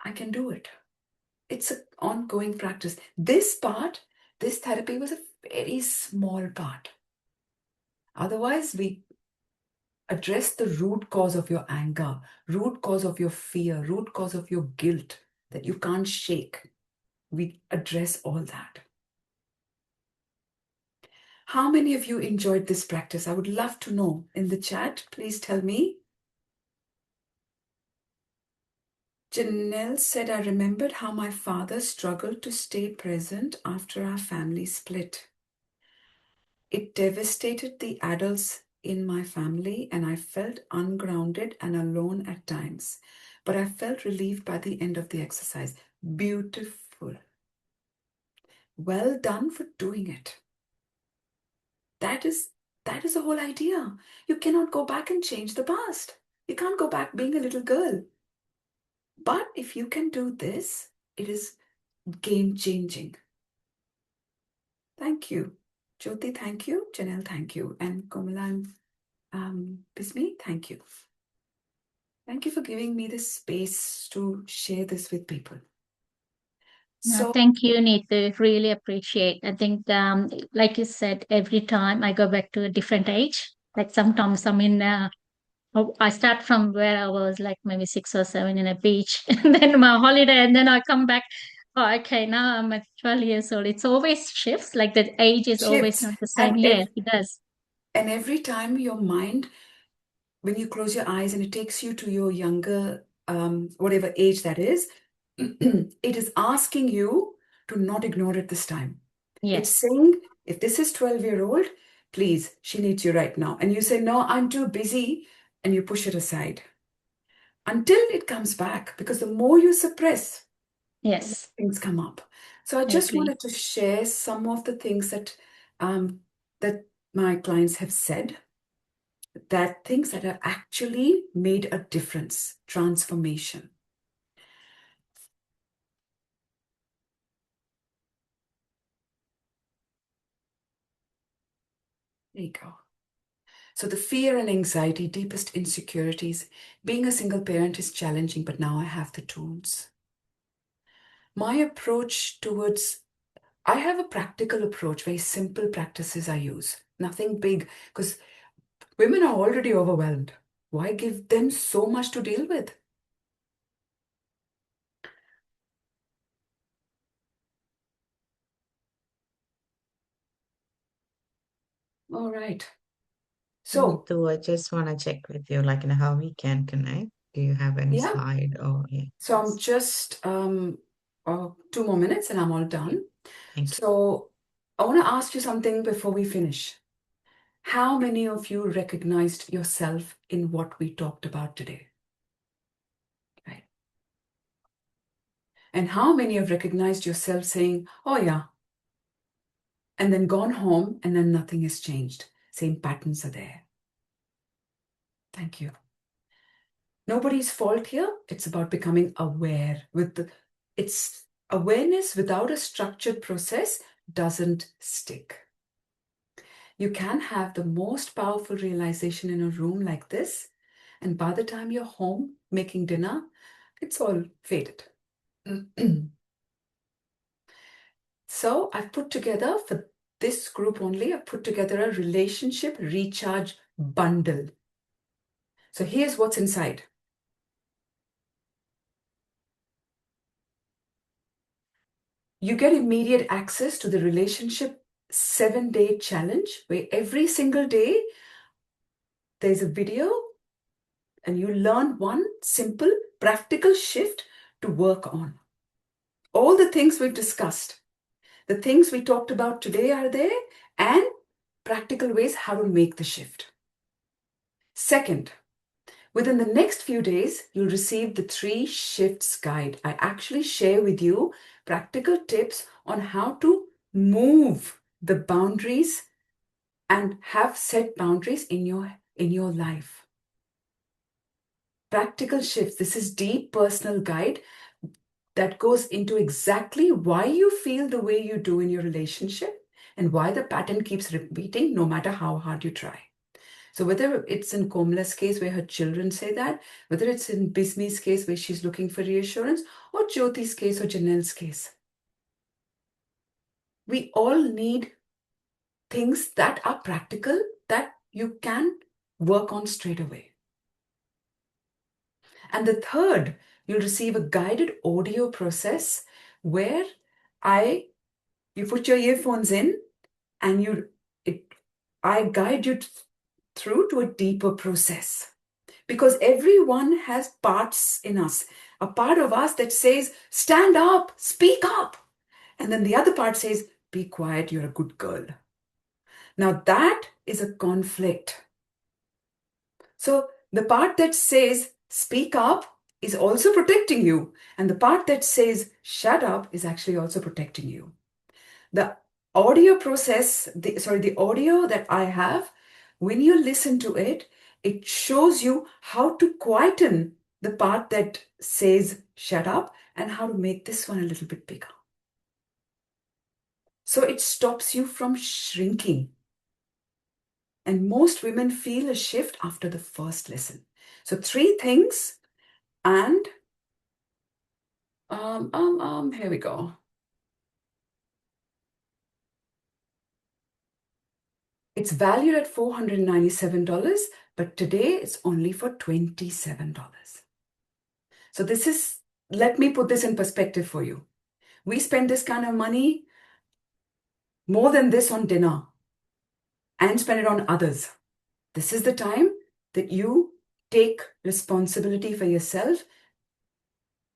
I can do it. It's an ongoing practice. This therapy was a very small part. Otherwise, we address the root cause of your anger, root cause of your fear, root cause of your guilt that you can't shake. We address all that. How many of you enjoyed this practice? I would love to know in the chat. Please tell me. Janelle said, I remembered how my father struggled to stay present after our family split. It devastated the adults in my family, and I felt ungrounded and alone at times. But I felt relieved by the end of the exercise. Beautiful. Well done for doing it. That is the whole idea. You cannot go back and change the past. You can't go back being a little girl. But if you can do this, it is game-changing. Thank you. Jyoti, thank you. Janelle, thank you. And Komala and Bismi, thank you. Thank you for giving me this space to share this with people. No, So, thank you, Neetu. Really appreciate. I think, like you said, every time I go back to a different age. Like sometimes I'm in. I start from where I was, like maybe 6 or 7 in a beach, and then my holiday, and then I come back. Oh, okay, now I'm at 12 years old. It's always shifts. Like the age is always shifts. not the same. Yeah, it does. And every time your mind, when you close your eyes and it takes you to your younger, whatever age that is, it is asking you to not ignore it this time. It's Yes. saying, if this is 12-year-old, please, she needs you right now. And you say, no, I'm too busy. And you push it aside until it comes back, because the more you suppress, Yes. things come up. So I I just agree. wanted to share some of the things that that my clients have said, that things that have actually made a difference, transformation. There you go. So the fear and anxiety, deepest insecurities. Being a single parent is challenging, but now I have the tools. My approach towards, I have a practical approach, very simple practices I use. Nothing big, because women are already overwhelmed. Why give them so much to deal with? All right. So, Neetu, I just want to check with you, like, how we can connect. Do you have any yeah. slide or yeah? So I'm just 2 more minutes and I'm all done. Thank you. So I want to ask you something before we finish. How many of you recognized yourself in what we talked about today? Right. And how many have recognized yourself saying, oh yeah, and then gone home and then nothing has changed? Same patterns are there. Thank you. Nobody's fault here. It's about becoming aware it's awareness without a structured process doesn't stick. You can have the most powerful realization in a room like this, and by the time you're home making dinner, it's all faded. So I've put together, for this group only, I've put together a relationship recharge bundle. So here's what's inside. You get immediate access to the relationship 7-day challenge, where every single day there's a video and you learn one simple practical shift to work on. All the things we've discussed, the things we talked about today are there, and practical ways how to make the shift. Second, within the next few days, you'll receive the 3 shifts guide. I actually share with you practical tips on how to move the boundaries and have set boundaries in your life. Practical shifts. This is deep personal guide that goes into exactly why you feel the way you do in your relationship and why the pattern keeps repeating no matter how hard you try. So whether it's in Komla's case where her children say that, whether it's in Bismi's case where she's looking for reassurance, or Jyoti's case or Janelle's case, we all need things that are practical that you can work on straight away. And the third, you'll receive a guided audio process where you put your earphones in and I guide you through to a deeper process. Because everyone has parts in us, a part of us that says, stand up, speak up. And then the other part says, be quiet, you're a good girl. Now that is a conflict. So the part that says speak up is also protecting you, and the part that says shut up is actually also protecting you. The audio process, the audio that I have, when you listen to it, it shows you how to quieten the part that says shut up and how to make this one a little bit bigger. So it stops you from shrinking. And most women feel a shift after the first listen. So 3 things, and here we go. It's valued at $497, but today it's only for $27. So this is, let me put this in perspective for you. We spend this kind of money, more than this, on dinner and spend it on others. This is the time that you take responsibility for yourself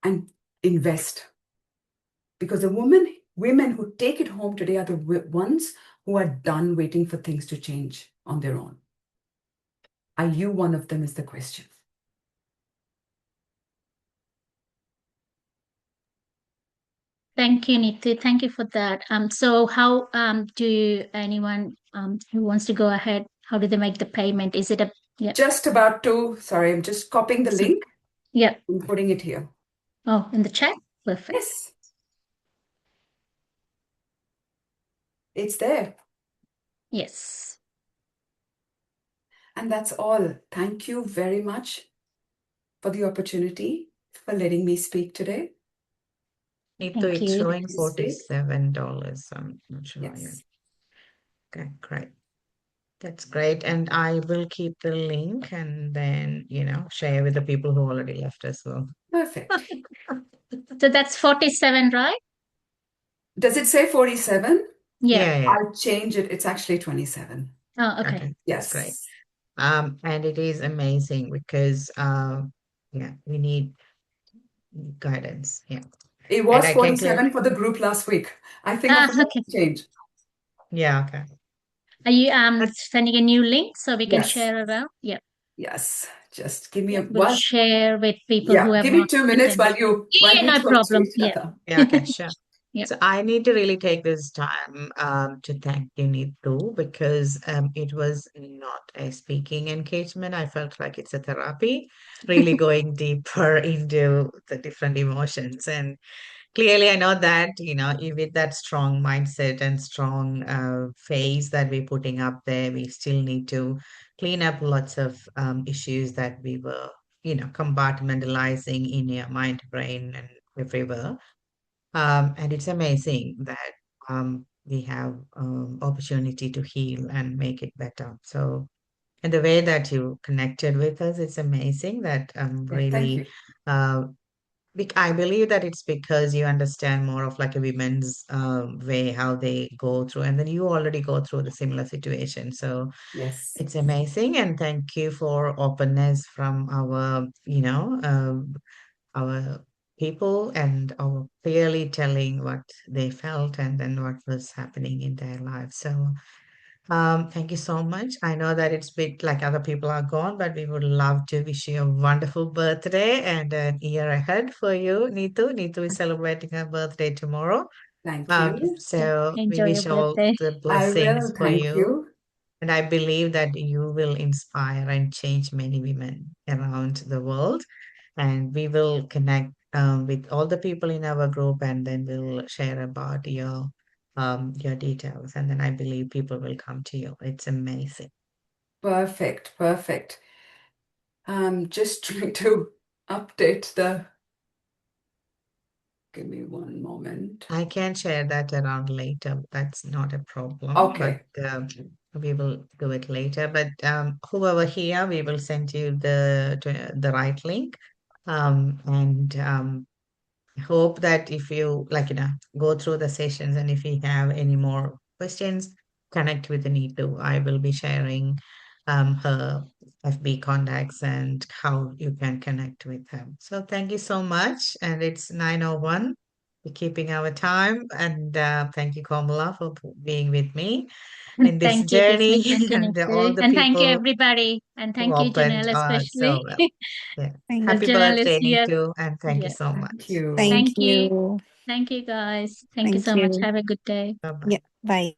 and invest. Because the women who take it home today are the ones who are done waiting for things to change on their own. Are you one of them is the question. Thank you, Neetu. Thank you for that. So how do anyone who wants to go ahead, how do they make the payment? Is it a Just about to, sorry, I'm just copying the link. Yeah. I'm putting it here. Oh, in the chat? Perfect. Yes. It's there. Yes. And that's all. Thank you very much for the opportunity, for letting me speak today. Neetu, Thank it's you. showing Speak. $47. I'm not sure. Yes. Okay, great. That's great. And I will keep the link and then, share with the people who already left as well. Perfect. So that's 47, right? Does it say 47? Yeah. Yeah. I'll change it. It's actually 27. Oh, okay. Okay, that's great. Yes. And it is amazing because, we need guidance. Yeah. It And was I can 47 for the group last week. I think I forgot Okay. to change. Yeah, okay. Are you That's- sending a new link so we can Yes. share around? Yeah. Yes. Just give me Yeah. a We'll one. share with people who Yeah. have Give me not 2 minutes attended. while Yeah, we no talk to problem. each Yeah. other. Yeah, okay, sure. Yeah. So I need to really take this time to thank you, Neetu, because it was not a speaking engagement. I felt like it's a therapy, really going deeper into the different emotions. And clearly, I know that, with that strong mindset and strong face that we're putting up there, we still need to clean up lots of issues that we were, compartmentalizing in your mind, brain, and everywhere. And it's amazing that we have opportunity to heal and make it better. So, and the way that you connected with us, it's amazing that Yeah, thank really, you. uh, I believe that it's because you understand more of like a women's way, how they go through, and then you already go through the similar situation. So Yes. it's amazing. And thank you for openness from our people and our clearly telling what they felt and then what was happening in their lives. So thank you so much. I know that it's bit like other people are gone, but we would love to wish you a wonderful birthday and an year ahead for you, Neetu. Neetu is celebrating her birthday tomorrow. Thank you. Yeah. So we Enjoy your wish all birthday. the I will. blessings for Thank you. you. And I believe that you will inspire and change many women around the world. And we will connect with all the people in our group, and then we'll share about your details. And then I believe people will come to you. It's amazing. Perfect. Perfect. I'm just trying to update the. Give me one moment. I can share that around later. That's not a problem, but Okay. we will do it later. But whoever here, we will send you the right link. And hope that if you go through the sessions and if you have any more questions, connect with Neetu. I will be sharing her FB contacts and how you can connect with them. So thank you so much. And it's 9:01. we're keeping our time. And thank you, Kamala, for being with me And in this thank you, Bismi. journey Thank you, and all Neetu. the And thank you, people everybody. And who thank you, opened Janelle, so especially. well. Yeah. Thank, The Happy birthday, journalists here. Neetu, and thank you Yeah. so Thank much. you. thank Thank you. you. Thank you, guys. Thank you Thank so much. you. Have a good day. Bye bye. Yeah, bye.